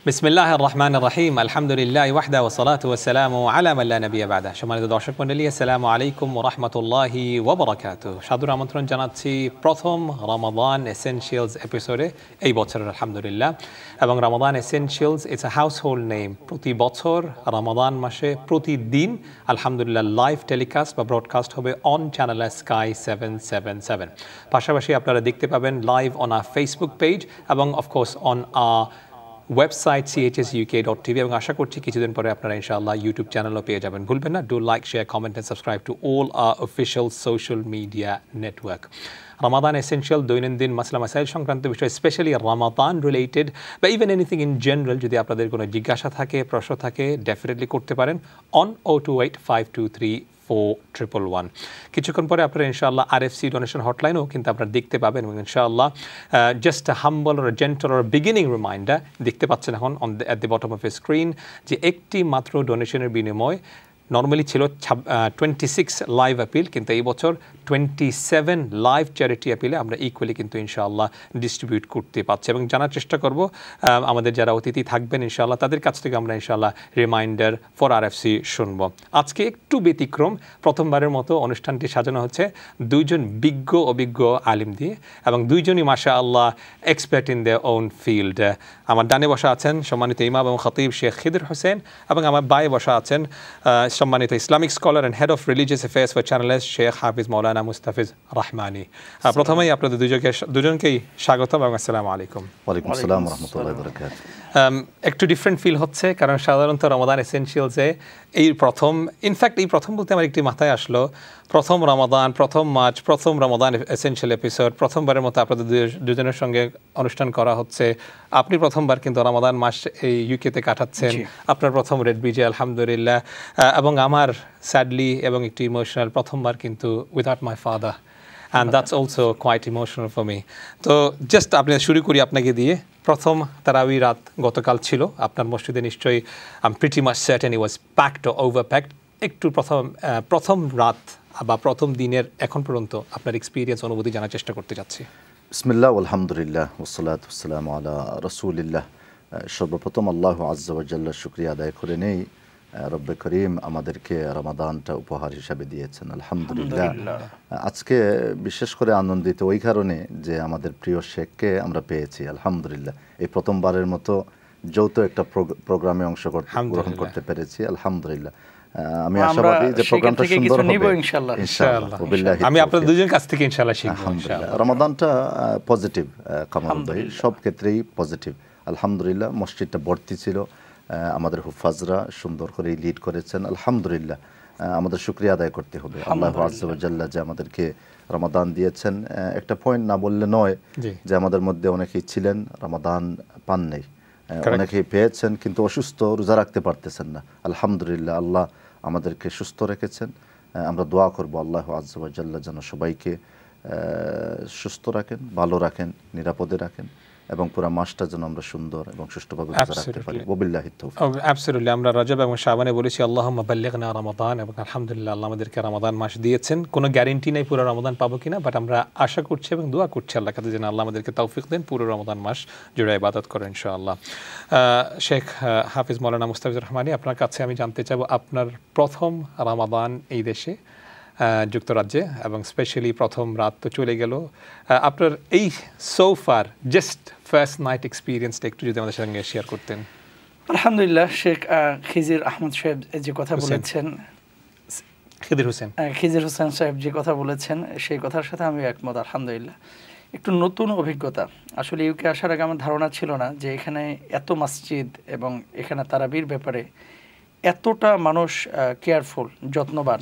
বিসমিল্লাহির রহমানির রহিম আলহামদুলিল্লাহি ওয়াহদা ওয়া সালাতু ওয়া সালামু আলা মান লা নাবিয়্যা বা'দা। সম্মানিত দর্শক মণ্ডলী, আসসালামু আলাইকুম ওয়া রাহমাতুল্লাহি ওয়া বারাকাতুহু। সাদর আমন্ত্রণ জানাচ্ছি প্রথম রমাদান এসেনশিয়ালস এপিসোডে এই বছরের আলহামদুলিল্লাহ। এবং Ramadan essentials it's a household name. প্রতি বছর রমাদান মাসে প্রতিদিন আলহামদুলিল্লাহ লাইভ টেলিকাস্ট বা ব্রডকাস্ট হবে অন চ্যানেল স্কাই 777। পাশাপাশি আপনারা দেখতে পাবেন live on our Facebook page এবং of course on our website chsuk.tv, এবং আশা করছি কিছুদিন পরে আপনারা ইনশাআল্লাহ ইউটিউব চ্যানেলও পেয়ে যাবেন। ভুলবেন না, do like, share, comment and subscribe to all our official social media network. Ramadan essential দৈনন্দিন মাসলা মাসাইল সংক্রান্ত বিষয়, স্পেশালি রমাদান রিলেটেড বা ইভেন এনিথিং ইন জেনারেল, যদি আপনাদের কোনো জিজ্ঞাসা থাকে, প্রশ্ন থাকে, ডেফিনেটলি করতে পারেন অন 028523411। কিছুক্ষণ পরে আপনারা ইনশাআল্লাহ RFC ডোনেশন হটলাইনও কিন্তু আপনারা দেখতে পাবেন, এবং ইনশাআল্লাহ just a humble or gentle or beginning reminder দেখতে পাচ্ছেন এখন at the bottom of A screen, যে একটি মাত্র ডোনেশনের বিনিময় নর্মালি ছিল 26 লাইভ অ্যাপিল, কিন্তু এই বছর 27 লাইভ চ্যারিটি অ্যাপিলে আমরা ইকুয়ালি কিন্তু ইনশাআল্লাহ ডিস্ট্রিবিউট করতে পারছি। এবং জানার চেষ্টা করব আমাদের যারা অতিথি থাকবেন ইনশাআল্লাহ তাদের কাছ থেকে আমরা ইনশাআল্লাহ রিমাইন্ডার ফর RFC শুনব। আজকে একটু ব্যতিক্রম, প্রথমবারের মতো অনুষ্ঠানটি সাজানো হচ্ছে দুইজন অভিজ্ঞ আলিম দিয়ে, এবং দুইজনই মাশাআল্লাহ expert in their own field. আমার ডানে বসা আছেন সম্মানিত ইমাম এবং খতিব শেখ খিদির হোসেন, এবং আমার বায়ে বসা আছেন সম্মানিত Islamic scholar and head of religious affairs for channels Sheikh Hafiz Maulana Mustafiz Rahmani. প্রথমেই আপনাদের দুজনকেই স্বাগত এবং আসসালামু আলাইকুম। ওয়ালাইকুম আসসালাম ওয়া রাহমাতুল্লাহি ওয়া বারাকাতুহু। একটু ডিফারেন্ট ফিল হচ্ছে, কারণ সাধারণত রমাদান এসেনশিয়ালসে এই প্রথম বলতে আমার একটি মাথায় আসলো, প্রথম রমাদান, প্রথম মার্চ, প্রথম রমাদান এসেনশিয়াল এপিসোড, প্রথমবারের মতো আপনাদের দুজনের সঙ্গে অনুষ্ঠান করা হচ্ছে। আপনি প্রথমবার কিন্তু রমাদান মাস এই ইউকেতে কাটাচ্ছেন, আপনার প্রথম রেড ব্রিজে আলহামদুলিল্লাহ, এবং আমার স্যাডলি এবং একটু ইমোশনাল প্রথমবার কিন্তু without my father, and that's also quite emotional for me. তো জাস্ট আপনি শুরু করি আপনাকে দিয়ে। প্রথম তারাবি রাত গতকাল ছিল আপনার মসজিদে, নিশ্চয়ই I am pretty much certain it was packed or over packed. একটু প্রথম রাত বা প্রথম দিনের এখন পর্যন্ত আপনার এক্সপিরিয়েন্স, অনুভূতি জানার চেষ্টা করতে যাচ্ছি। বিসমিল্লাহ আলহামদুলিল্লাহ ওয়াসসালাতু ওয়াসসালামু আলা রাসূলিল্লাহ। সর্বপ্রথম আল্লাহ আযজা ওয়া জাল্লা শুকরিয়া আদায় করে নেই, রব্বে করিম আমাদেরকে রমাদানটা উপহার হিসাবে দিয়েছেন আলহামদুলিল্লাহ। আজকে বিশেষ করে আনন্দিত ওই কারণে যে আমাদের প্রিয় শেখকে আমরা পেয়েছি আলহামদুলিল্লাহ। এই প্রথমবারের মতো যৌথ একটা প্রোগ্রামে অংশগ্রহণ করতে পেরেছি আলহামদুলিল্লাহ। আমি আশাবাদী যে প্রোগ্রামটা সুন্দর হবে ইনশাআল্লাহ। আমি আপনাদের দুজনের কাছ থেকে ইনশাআল্লাহ শিখব আলহামদুলিল্লাহ। রমাদানটা পজিটিভ, কামাল ভাই সব ক্ষেত্রেই পজিটিভ আলহামদুলিল্লাহ। মসজিদটা ভর্তি ছিল, আমাদের হুফাজরা সুন্দর করে লিড করেছেন আলহামদুলিল্লাহ। আমাদের শুকরিয়া আদায় করতে হবে আল্লাহ আযজা ওয়া জাল্লা যে আমাদেরকে রমাদান দিয়েছেন। একটা পয়েন্ট না বললে নয় যে আমাদের মধ্যে অনেকেই ছিলেন রমাদান পান নাই, অনেকেই পেয়েছেন কিন্তু অসুস্থ, রোজা রাখতে পারতেছেন না। আলহামদুলিল্লাহ আল্লাহ আমাদেরকে সুস্থ রেখেছেন। আমরা দোয়া করব আল্লাহ আযজা ওয়া জাল্লা যেন সবাইকে সুস্থ রাখেন, ভালো রাখেন, নিরাপদে রাখেন, এবং পুরো মাসটা যেন আমরা সুন্দর এবং সুষ্ঠুভাবে রোজা রাখতে পারি। ওয়াবিল্লাহি তাওফীক। অ্যাবসলিউটলি। আমরা রজব এবং শাবানে বলেছি আল্লাহুম্মা বাল্লিগনা রমাদান, এবং আলহামদুলিল্লাহ আল্লাহ আমাদেরকে রমাদান মাস দিয়েছেন। কোনো গ্যারান্টি নেই পুরো রমাদান পাবো কিনা, বাট আমরা আশা করছি এবং দোয়া করছি আল্লাহর কাছে যেন আল্লাহ আমাদেরকে তৌফিক দেন পুরো রমাদান মাস জুড়ে ইবাদত করেন ইনশাআল্লাহ। শেখ হাফিজ মাওলানা মুস্তাফিজ রহমানী, আপনার কাছে আমি জানতে চাইব আপনার প্রথম রমাদান এই দেশে যুক্তরাজ্যে, এবং স্পেশালি প্রথম রাত তো চলে গেল, আপনার এই সোফার জাস্ট ফার্স্ট নাইট এক্সপিরিয়েন্সটা একটু যদি আমাদের সঙ্গে শেয়ার করতেন। আলহামদুলিল্লাহ, শেখ খিজির আহমদ সাহেব যে কথা বলেছেন, খিজির হোসেন সাহেব যে কথা বলেছেন সেই কথার সাথে আমি একমত। আলহামদুলিল্লাহ একটু নতুন অভিজ্ঞতা। আসলে ইউকে আসার আগে আমার ধারণা ছিল না যে এখানে এত মসজিদ এবং এখানে তারাবির ব্যাপারে এতটা মানুষ কেয়ারফুল, যত্নবান।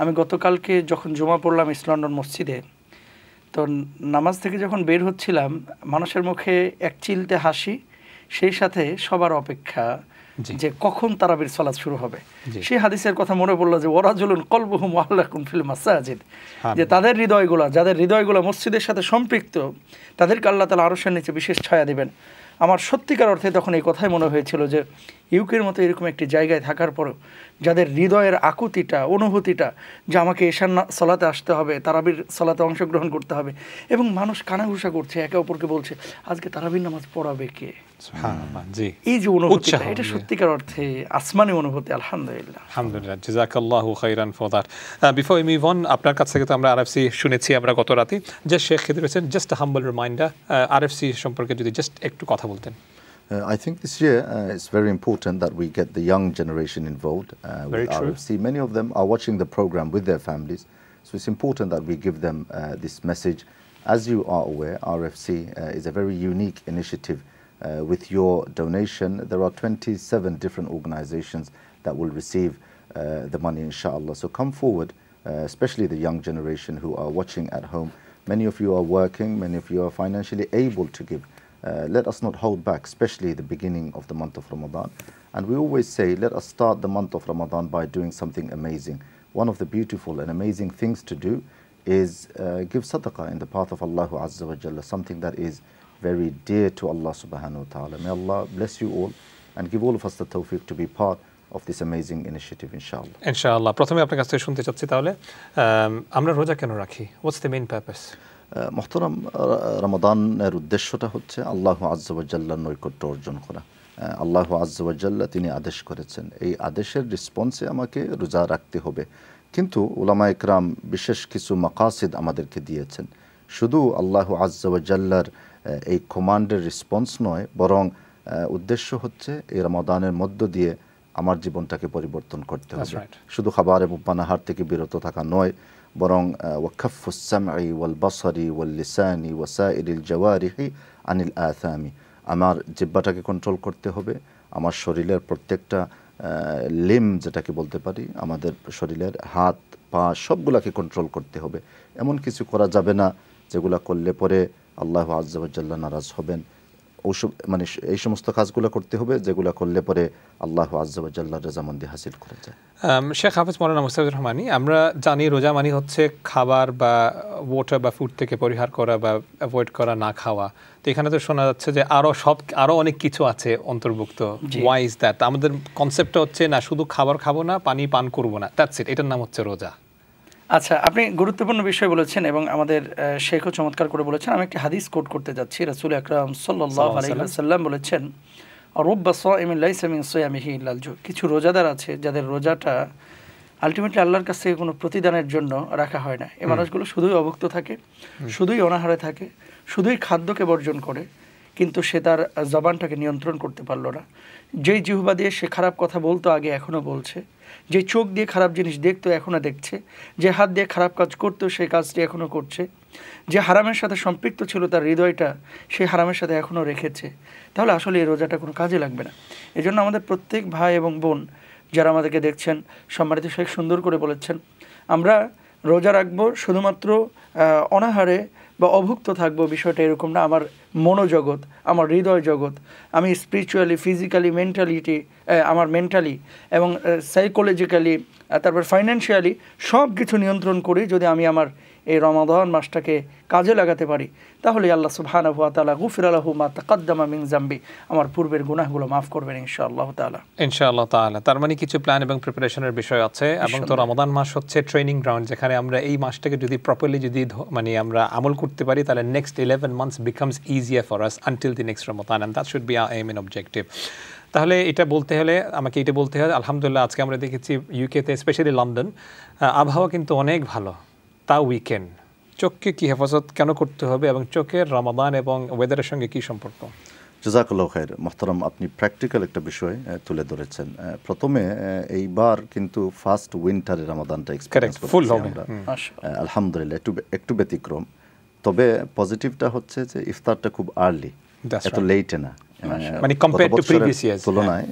আমি গতকালকে যখন জুমা পড়লাম ইস্ট লন্ডন মসজিদে, তো নামাজ থেকে যখন বের হচ্ছিলাম মানুষের মুখে এক চিলতে হাসি, সেই সাথে সবার অপেক্ষা যে কখন তারাবির সালাত শুরু হবে। সেই হাদিসের কথা মনে পড়লো যে ওয়ারাজুলুন কলবুহু মুআল্লাকুন ফিল মাসাজিদ, যে যাদের হৃদয়গুলো মসজিদের সাথে সম্পৃক্ত তাদেরকে আল্লাহ তাআলা আরশের নিচে বিশেষ ছায়া দিবেন। আমার সত্যিকার অর্থে তখন এই কথাই মনে হয়েছিল যে ইউকের মতো এরকম একটি জায়গায় থাকার পরেও যাদের হৃদয়ের আকুতিটা, অনুভূতিটা যে আমাকে এশার সালাতে আসতে হবে, তারাবির সালাতে অংশগ্রহণ করতে হবে, এবং মানুষ কানাঘুষা করছে, একে অপরকে বলছে আজকে তারাবির নামাজ পড়াবে কে, এই যে অনুভূতিটা, এটা সত্যিকার অর্থে আসমানি অনুভূতি। আলহামদুলিল্লাহ, আলহামদুলিল্লাহ, জাযাকাল্লাহু খাইরান for that. Before we move on, আপনার কাছ থেকে তো আমরা আরএফসি শুনেছি আমরা গত রাতে, জাস্ট শেখ খিদির হোসেন, জাস্ট আ হাম্বল রিমাইন্ডার, আরএফসি সম্পর্কে যদি জাস্ট একটু কথা বলতেন। I think this year it's very important that we get the young generation involved with RFC. Many of them are watching the program with their families, so it's important that we give them this message. As you are aware, RFC is a very unique initiative. With your donation, there are 27 different organizations that will receive the money, inshallah. So come forward, especially the young generation who are watching at home. Many of you are working, many of you are financially able to give. Let us not hold back, especially the beginning of the month of Ramadan. And we always say, let us start the month of Ramadan by doing something amazing. One of the beautiful and amazing things to do is give sadaqah in the path of Allah Azza wa Jalla, something that is very dear to Allah subhanahu wa ta'ala. May Allah bless you all and give all of us the tawfiq to be part of this amazing initiative, inshallah. ইনশাআল্লাহ। প্রথমে আপনার কাছ থেকে শুনতে চাচ্ছি তাহলে আমরা রোজা কেন রাখি? What's the main purpose? মোহতারাম, রমাদানের উদ্দেশ্যটা হচ্ছে আল্লাহ আজ্জা ওয়া জাল্লার নৈকট্য অর্জন করা। আল্লাহ আজ্জা ওয়া জাল্লা তিনি আদেশ করেছেন, এই আদেশের রেসপন্সে আমাকে রোজা রাখতে হবে। কিন্তু উলামা ইকরাম বিশেষ কিছু মাকাসিদ আমাদেরকে দিয়েছেন। শুধু আল্লাহ আজ্জা ওয়া জাল্লার এই কমান্ডের রেসপন্স নয়, বরং উদ্দেশ্য হচ্ছে এই রমাদানের মধ্য দিয়ে আমার জীবনটাকে পরিবর্তন করতে হবে। শুধু খাবার এবং পানাহার থেকে বিরত থাকা নয়, বরং ওয়াকাফুস সামঈ ওয়াল বাসারি ওয়াল লিসানি ওয়া সাইরিল জাওয়ারিহি আনিল আথামি, আমার জিহ্বাটাকে কন্ট্রোল করতে হবে, আমার শরীরের প্রত্যেকটা লিম যেটাকে বলতে পারি, আমাদের শরীরের হাত পা সবগুলাকে কন্ট্রোল করতে হবে। এমন কিছু করা যাবে না যেগুলা করলে পরে আল্লাহ আজ্জা ওয়া জাল্লা নারাজ হবেন। মানে এই সমস্ত কাজগুলো করতে হবে যেগুলো করলে পরে আল্লাহ আজ্জা ওয়া জাল্লার রাজামন্দি হাসিল করা যায়। শেখ হাফেজ মাওলানা মুস্তাফিজুর রহমানী, আমরা জানি রোজা মানে হচ্ছে খাবার বা ওয়াটার বা ফুড থেকে পরিহার করা বা অ্যাভয়েড করা, না খাওয়া। তো এখানে তো শোনা যাচ্ছে যে আরো অনেক কিছু আছে অন্তর্ভুক্ত। Why is that? আমাদের কনসেপ্টটা হচ্ছে না শুধু খাবার খাবো না, পানি পান করবো না, দ্যাটস ইট, এটার নাম হচ্ছে রোজা। আচ্ছা, আপনি গুরুত্বপূর্ণ বিষয় বলেছেন এবং আমাদের শেখও চমৎকার করে বলেছেন। আমি একটি হাদিস কোট করতে যাচ্ছি। রাসূল আকরাম সাল্লাল্লাহু আলাইহি ওয়াসাল্লাম বলেছেন, রুব্বা সাইমিন লাইসা মিন সিয়ামিহি ইল্লাল জু। কিছু রোজাদার আছে যাদের রোজাটা আলটিমেটলি আল্লাহর কাছ থেকে কোনো প্রতিদানের জন্য রাখা হয় না। এই মানুষগুলো শুধুই অভুক্ত থাকে, শুধুই অনাহারে থাকে, শুধুই খাদ্যকে বর্জন করে, কিন্তু সে তার জবানটাকে নিয়ন্ত্রণ করতে পারলো না। যেই জিহ্বা দিয়ে সে খারাপ কথা বলতো আগে এখনও বলছে, যে চোখ দিয়ে খারাপ জিনিস দেখতো এখনও দেখছে, যে হাত দিয়ে খারাপ কাজ করতো সেই কাজটি এখনও করছে, যে হারামের সাথে সম্পৃক্ত ছিল তার হৃদয়টা সেই হারামের সাথে এখনও রেখেছে, তাহলে আসলে এই রোজাটা কোনো কাজে লাগবে না। এই জন্য আমাদের প্রত্যেক ভাই এবং বোন যারা আমাদেরকে দেখছেন, সম্মানিত শেখ সুন্দর করে বলেছেন, আমরা রোজা রাখবো শুধুমাত্র অনাহারে বা অভুক্ত থাকবো, বিষয়টা এরকম না। আমার মনোজগৎ, আমার হৃদয় জগৎ, আমি স্পিরিচুয়ালি, ফিজিক্যালি, আমার মেন্টালি এবং সাইকোলজিক্যালি, তারপর ফাইন্যান্সিয়ালি সব কিছু নিয়ন্ত্রণ করি যদি আমি আমার এই রমাদান মাসটাকে কাজে লাগাতে পারি, তাহলে আল্লাহ সুবহানাহু ওয়া তাআলা গুফিরা লাহু মা তাকাদ্দামা মিন যামবি, আমার পূর্বের গুনাহগুলো মাফ করবেন ইনশাআল্লাহ তাআলা। ইনশাআল্লাহ তাআলা। তার মানে কিছু প্ল্যান এবং প্রিপারেশনের বিষয় আছে, এবং তো রমাদান মাস হচ্ছে ট্রেনিং গ্রাউন্ড, যেখানে আমরা এই মাসটাকে যদি প্রপারলি মানে আমরা আমল করতে পারি, তাহলে next 11 months becomes easier for us until the next Ramadan, and that should be our aim and objective. তাহলে এটা বলতে হলে আমাকে এটা বলতে হয়, আলহামদুলিল্লাহ আজকে আমরা দেখেছি ইউকেতে, স্পেশালি লন্ডন, আবহাওয়া কিন্তু অনেক ভালো, তা উইকেন্ড। চোখকে কি হেফাজত কেন করতে হবে এবং চোখের রমাদান এবং ওয়েদারের সঙ্গে কি সম্পর্ক? জাযাকাল্লাহু খাইর। মুহতারাম, আপনি প্র্যাকটিক্যাল একটা বিষয় তুলে ধরেছেন। প্রথমে এইবার কিন্তু ফার্স্ট উইন্টারে রমাদানটা এক্সপেরিয়েন্স করছি আমরা, আলহামদুলিল্লাহ, একটু ব্যতিক্রম। তবে পজিটিভটা হচ্ছে যে ইফতারটা খুব আর্লি, এত লেটে না, মানে কম্পেয়ার টু প্রিভিয়াস ইয়ার্স তুলনায়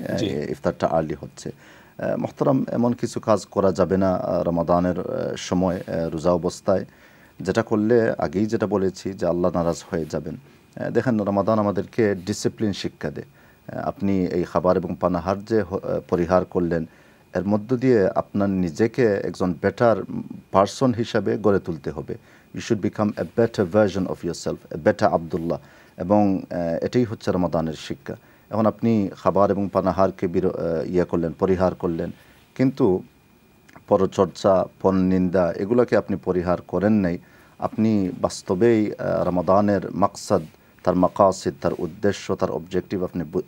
ইফতারটা আর্লি হচ্ছে। মুহতারাম, এমন কিছু কাজ করা যাবে না রমাদানের সময় রোজা অবস্থায়, যেটা করলে আগেই যেটা বলেছি যে আল্লাহ নারাজ হয়ে যাবেন। দেখেন, রমাদান আমাদেরকে ডিসিপ্লিন শিক্ষা দেয়। আপনি এই খাবার এবং পানাহার যে পরিহার করলেন, এর মধ্য দিয়ে আপনার নিজেকে একজন বেটার পারসন হিসাবে গড়ে তুলতে হবে। You should become a better version of yourself, a better Abdullah, এবং এটাই হচ্ছে রমাদানের শিক্ষা। এখন আপনি খাবার এবং পানাহারকে করলেন, পরিহার করলেন, কিন্তু পরচর্চা, পরনিন্দা এগুলোকে আপনি পরিহার করেন নাই। আপনি বাস্তবেই রমাদানের মাকসাদ, তার মাকাসিদ, তার উদ্দেশ্য, তার অবজেক্টিভ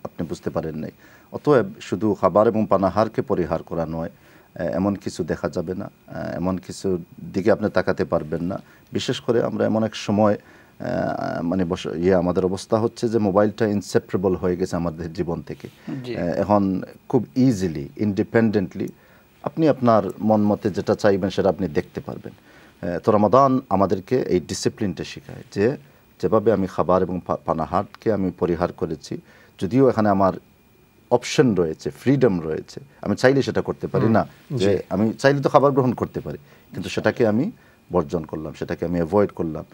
আপনি বুঝতে পারেন নাই। অতএব শুধু খাবার এবং পানাহারকে পরিহার করা নয়, এমন কিছু দেখা যাবে না, এমন কিছু দিকে আপনি তাকাতে পারবেন না। বিশেষ করে আমরা এমন এক সময় মানে আমাদের অবস্থা হচ্ছে যে মোবাইলটা ইনসেপারেবল হয়ে গেছে আমাদের জীবন থেকে। এখন খুব ইজিলি, ইন্ডিপেন্ডেন্টলি আপনি আপনার মন মতে যেটা চাইবেন সেটা আপনি দেখতে পারবেন। তো রমাদান আমাদেরকে এই ডিসিপ্লিনটা শেখায় যে যেভাবে আমি খাবার এবং পানাহারকে আমি পরিহার করেছি, যদিও এখানে আমার অপশন রয়েছে, ফ্রিডম রয়েছে, আমি চাইলে সেটা করতে পারি না, যে আমি চাইলে তো খাবার গ্রহণ করতে পারি, কিন্তু সেটাকে আমি বর্জন করলাম, সেটাকে আমি অ্যাভয়েড করলাম।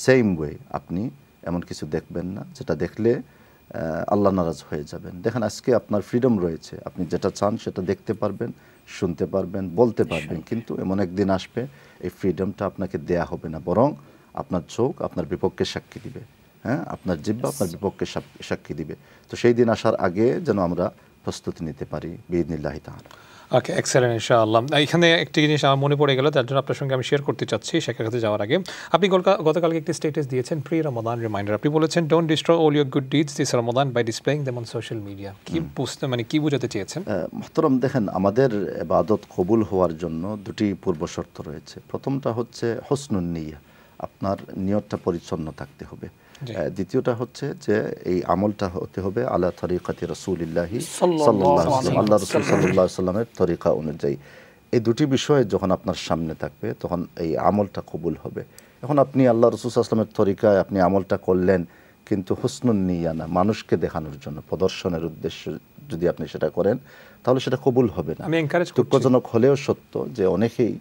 সেম ওয়ে আপনি এমন কিছু দেখবেন না যেটা দেখলে আল্লাহ নারাজ হয়ে যাবেন। দেখেন আজকে আপনার ফ্রিডম রয়েছে, আপনি যেটা চান সেটা দেখতে পারবেন, শুনতে পারবেন, বলতে পারবেন, কিন্তু এমন একদিন আসবে এই ফ্রিডমটা আপনাকে দেয়া হবে না, বরং আপনার চোখ আপনার বিপক্ষে সাক্ষী দিবে, হ্যাঁ, আপনার জিহ্বা আপনার বিপক্ষে সাক্ষী দিবে। তো সেই দিন আসার আগে যেন আমরা প্রস্তুতি নিতে পারি বিইذনিল্লাহি তাআলা। ওকে, এক্সেলেন্ট, ইনশাআল্লাহ। এখানে একটি জিনিস আমার মনে পড়ে গেল, তার জন্য আপনার সঙ্গে আমি শেয়ার করতে চাচ্ছি। শেখার কাছে যাওয়ার আগে আপনি গতকালকে একটি স্ট্যাটাস দিয়েছেন, প্রি রমাদান রিমাইন্ডার। আপনি বলেছেন don't destroy all your good deeds this Ramadan by displaying them on social media. কি বুঝতে, মানে কি বোঝাতে চেয়েছেন? মুহতারাম, দেখেন আমাদের ইবাদত কবুল হওয়ার জন্য দুটি পূর্ব শর্ত রয়েছে। প্রথমটা হচ্ছে হুসনুন নিয়্যা, আপনার নিয়তটা পরিচ্ছন্ন থাকতে হবে। দ্বিতীয়টা হচ্ছে যে এই আমলটা হতে হবে আলা তরিকাতি রাসূলিল্লাহি সাল্লাল্লাহু আলাইহি ওয়াসাল্লাম, আল্লাহ রাসূল সাল্লাল্লাহু আলাইহি ওয়াসাল্লামের তরিকা অনুযায়ী। এই দুটি বিষয় যখন আপনার সামনে থাকবে তখন এই আমলটা কবুল হবে। এখন আপনি আল্লাহ রাসূল সাল্লাল্লাহু আলাইহি ওয়াসাল্লামের তরিকায় আপনি আমলটা করলেন, কিন্তু হুসনুন নিয়্যা না, মানুষকে দেখানোর জন্য, প্রদর্শনের উদ্দেশ্যে যদি আপনি সেটা করেন তাহলে সেটা কবুল হবে না। আমি এনকারেজ করছি, দুঃখজনক হলেও সত্য যে অনেকেই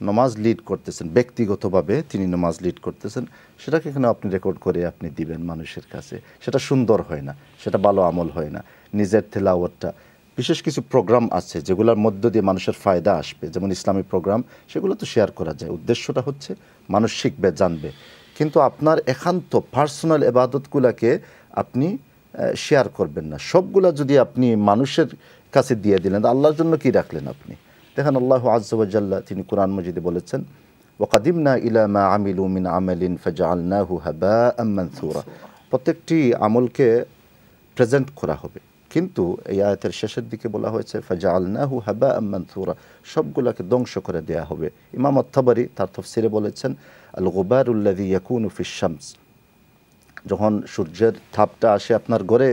নামাজ লিড করতেছেন, ব্যক্তিগতভাবে তিনি নামাজ লিড করতেছেন, সেটাকে এখানে আপনি রেকর্ড করে আপনি দিবেন মানুষের কাছে, সেটা সুন্দর হয় না, সেটা ভালো আমল হয় না। নিজের তেলাওয়াতটা, বিশেষ কিছু প্রোগ্রাম আছে যেগুলোর মধ্য দিয়ে মানুষের ফায়দা আসবে, যেমন ইসলামী প্রোগ্রাম, সেগুলো তো শেয়ার করা যায়। উদ্দেশ্যটা হচ্ছে মানুষ শিখবে, জানবে, কিন্তু আপনার একান্ত পার্সোনাল ইবাদতগুলোকে আপনি শেয়ার করবেন না। সবগুলা যদি আপনি মানুষের কাছে দিয়ে দিলেন, আল্লাহর জন্য কি রাখলেন আপনি? দেখেন আল্লাহু আযজা ওয়া জাল্লা তিনি কুরআন মাজিদে বলেছেন, ওয়াকাদিমনা ইলা মা আমিলু মিন আমালিন ফাজআলনাহু হাবাআম মানসুরা। প্রত্যেকটি আমলকে প্রেজেন্ট করা হবে, কিন্তু এই আয়াতের শেষের দিকে বলা হয়েছে ফাজআলনাহু হাবাআম মানসুরা, সবগুলোকে ধ্বংস করে দেয়া হবে। ইমাম আত-তাবারি তার তাফসিরে বলেছেন আল গুবারুল্লাযী ইয়াকুনু ফিশ শামস, যখন সূর্যের তাপটা আসে আপনার ঘরে,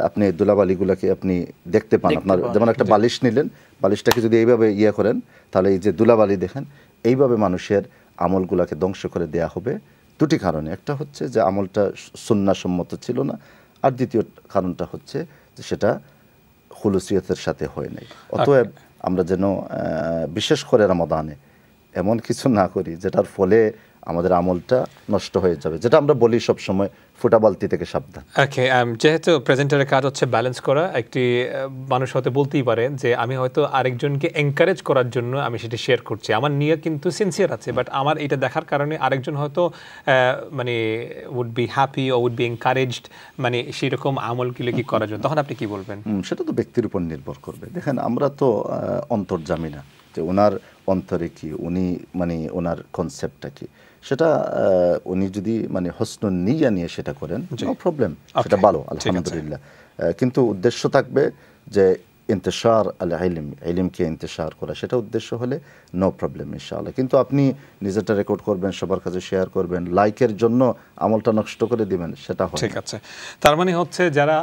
আপনি ধুলাবালিগুলোকে আপনি দেখতে পান। আপনার যেমন একটা বালিশ নিলেন, বালিশটাকে যদি এইভাবে করেন তাহলে এই যে ধুলাবালি দেখেন, এইভাবে মানুষের আমলগুলোকে ধ্বংস করে দেয়া হবে। দুটি কারণে, একটা হচ্ছে যে আমলটা সুন্নাহসম্মত ছিল না, আর দ্বিতীয় কারণটা হচ্ছে যে সেটা খুলুসিয়তের সাথে হয় নাই। অতএব আমরা যেন বিশেষ করে রমাদানে এমন কিছু না করি যেটার ফলে আমাদের আমলটা নষ্ট হয়ে যাবে, যেটা আমরা বলি সব সময় ফুটা বালতি থেকে সাবধান। ওকে, যেহেতু প্রেজেন্টারের কাজ হচ্ছে ব্যালেন্স করা, একটি মানুষ হয়তো বলতেই পারে যে আমি হয়তো আরেকজনকে এনকারেজ করার জন্য আমি সেটা শেয়ার করছি, আমার নিয়ে কিন্তু সিনসিয়ার আছে, বাট আমার এটা দেখার কারণে আরেকজন হয়তো মানে উড বি হ্যাপি ও উড বি এনকারেজড, মানে সেরকম আমলগুলো কি করার জন্য, তখন আপনি কি বলবেন? সেটা তো ব্যক্তির উপর নির্ভর করবে। দেখেন আমরা তো অন্তর্যামী না, যে ওনার অন্তরে কি, উনি মানে ওনার কনসেপ্টটা কি, সেটা উনি যদি মানে হুসনুন নিয়্যা নিয়ে সেটা করেন, নো প্রবলেম, সেটা ভালো, আলহামদুলিল্লাহ। কিন্তু উদ্দেশ্য থাকবে যে ইন্তেশার আল ইলম, ইলমকে ইন্তেশার করা, সেটা উদ্দেশ্য হলে নো প্রবলেম ইনশাআল্লাহ। কিন্তু আপনি নিজেটা রেকর্ড করবেন, সবার কাছে শেয়ার করবেন, লাইকের জন্য আমলটা নষ্ট করে দিবেন, সেটা হয়। ঠিক আছে, তার মানে হচ্ছে যারা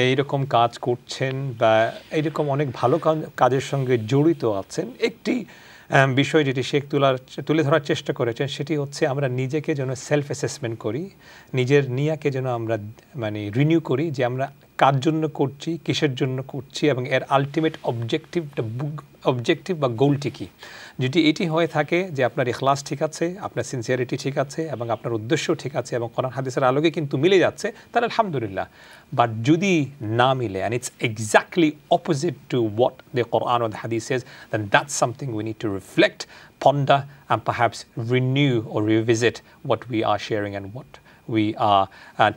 এইরকম কাজ করছেন বা এইরকম অনেক ভালো কাজের সঙ্গে জড়িত আছেন, একটি বিষয় যেটি শেখ তুলে ধরার চেষ্টা করেছেন সেটি হচ্ছে আমরা নিজেকে যেন সেলফ অ্যাসেসমেন্ট করি, নিজের নিয়াকে যেন আমরা মানে রিনিউ করি, যে আমরা কার জন্য করছি, কিসের জন্য করছি, এবং এর আলটিমেট অবজেক্টিভ বা গোলটি কী। যদি এটি হয়ে থাকে যে আপনার ইখলাস ঠিক আছে, আপনার সিনসিয়ারিটি ঠিক আছে, এবং আপনার উদ্দেশ্য ঠিক আছে, এবং কোরআন হাদিসের আলোকে কিন্তু মিলে যাচ্ছে, তাহলে আলহামদুলিল্লাহ। বাট যদি না মিলে, and it's exactly opposite to what the Quran or the Hadith says, then that's something we need to reflect, ponder, and perhaps renew or revisit what we are sharing and what we are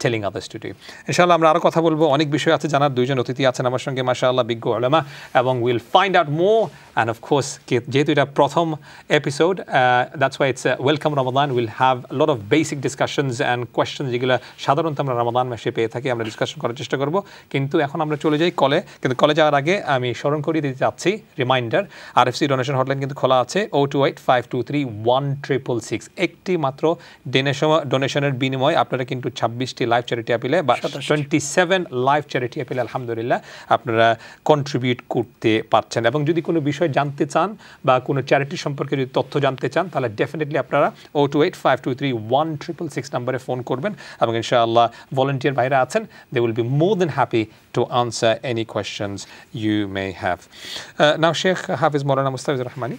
telling others to do. ইনশাআল্লাহ আমরা আরো কথা বলবো, অনেক বিষয় আছে জানার, দুইজন অতিথি আছেন আমার সঙ্গে মাশাআল্লাহ বিজ্ঞ উলামা, এবং will find out more and of course যেহেতু এটা প্রথম episode, that's why it's welcome Ramadan, we'll have a lot of basic discussions and questions যেগুলো সাধারণত আমরা রমাদান মাসে পেয়ে থাকি, আমরা ডিসকাশন করার চেষ্টা করব। কিন্তু এখন আমরা চলে যাই কলে, কিন্তু কলে যাওয়ার আগে আমি স্মরণ করিয়ে দিতে চাচ্ছি, রিমাইন্ডার RFC ডোনেশন হটলাইন কিন্তু খোলা আছে 028523166। একটি মাত্র ডোনেশনের বিনিময়ে আপনারা কিন্তু 26টি লাইভ চ্যারিটি অ্যাপিলে বা 27 লাইভ চ্যারিটি অ্যাপিলে আলহামদুলিল্লাহ আপনারা কন্ট্রিবিউট করতে পারছেন। এবং যদি কোনো বিষয় জানতে চান বা কোনো চ্যারিটি সম্পর্কে যদি তথ্য জানতে চান, তাহলে ডেফিনেটলি আপনারা 028523166 নম্বরে ফোন করবেন, এবং ইনশাআল্লাহ ভলান্টিয়ার ভাইরা আছেন, they will be more than happy to answer any questions you may have. Now Sheikh Hafiz Maulana Mustafizur Rahmani,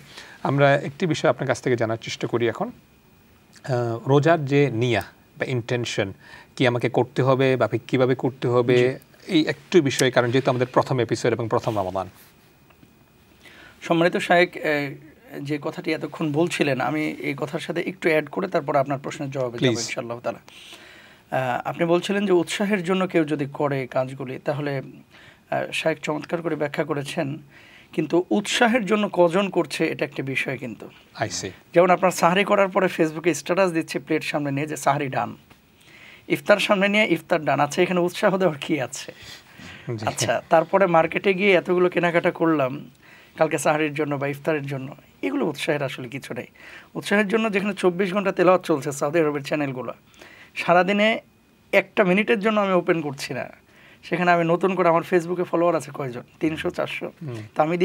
আমরা একটি বিষয় আপনার কাছ থেকে জানার চেষ্টা করি এখন, রোজার যে নিয়া বা ইন্টেনশন কি আমাকে করতে হবে বা কীভাবে করতে হবে, এই একটু বিষয়, কারণ যেহেতু আমাদের প্রথম এপিসোড এবং প্রথম রমাদান। সম্মানিত শায়েখ, যে কথাটি এতক্ষণ বলছিলেন আমি এই কথার সাথে একটু অ্যাড করে তারপর আপনার প্রশ্নের জবাবে যাব ইনশাআল্লাহ তাআলা। আপনি বলছিলেন যে উৎসাহের জন্য কেউ যদি করে কাজগুলি, তাহলে শায়েখ চমৎকার করে ব্যাখ্যা করেছেন, কিন্তু উৎসাহের জন্য কজন করছে এটা একটা বিষয়। কিন্তু যেমন আপনার সাহরি করার পরে ফেসবুকে স্ট্যাটাস দিচ্ছে প্লেট সামনে নিয়ে যে সাহরি ডান, ইফতার সামনে নিয়ে ইফতার ডান, আচ্ছা এখানে উৎসাহ দেওয়ার কি আছে? আচ্ছা তারপরে মার্কেটে গিয়ে এতগুলো কেনাকাটা করলাম কালকে সাহারির জন্য বা ইফতারের জন্য, এগুলো উৎসাহের আসলে কিছু নেই। উৎসাহের জন্য যেখানে 24 ঘন্টা তেলাওয়াত চলছে সৌদি আরবের চ্যানেলগুলো, সারাদিনে একটা মিনিটের জন্য আমি ওপেন করছি না, সেখানে আমি নতুন করে আমার ফেসবুকে ফলোয়ার আছে কয়জন, 300-400, তা আমি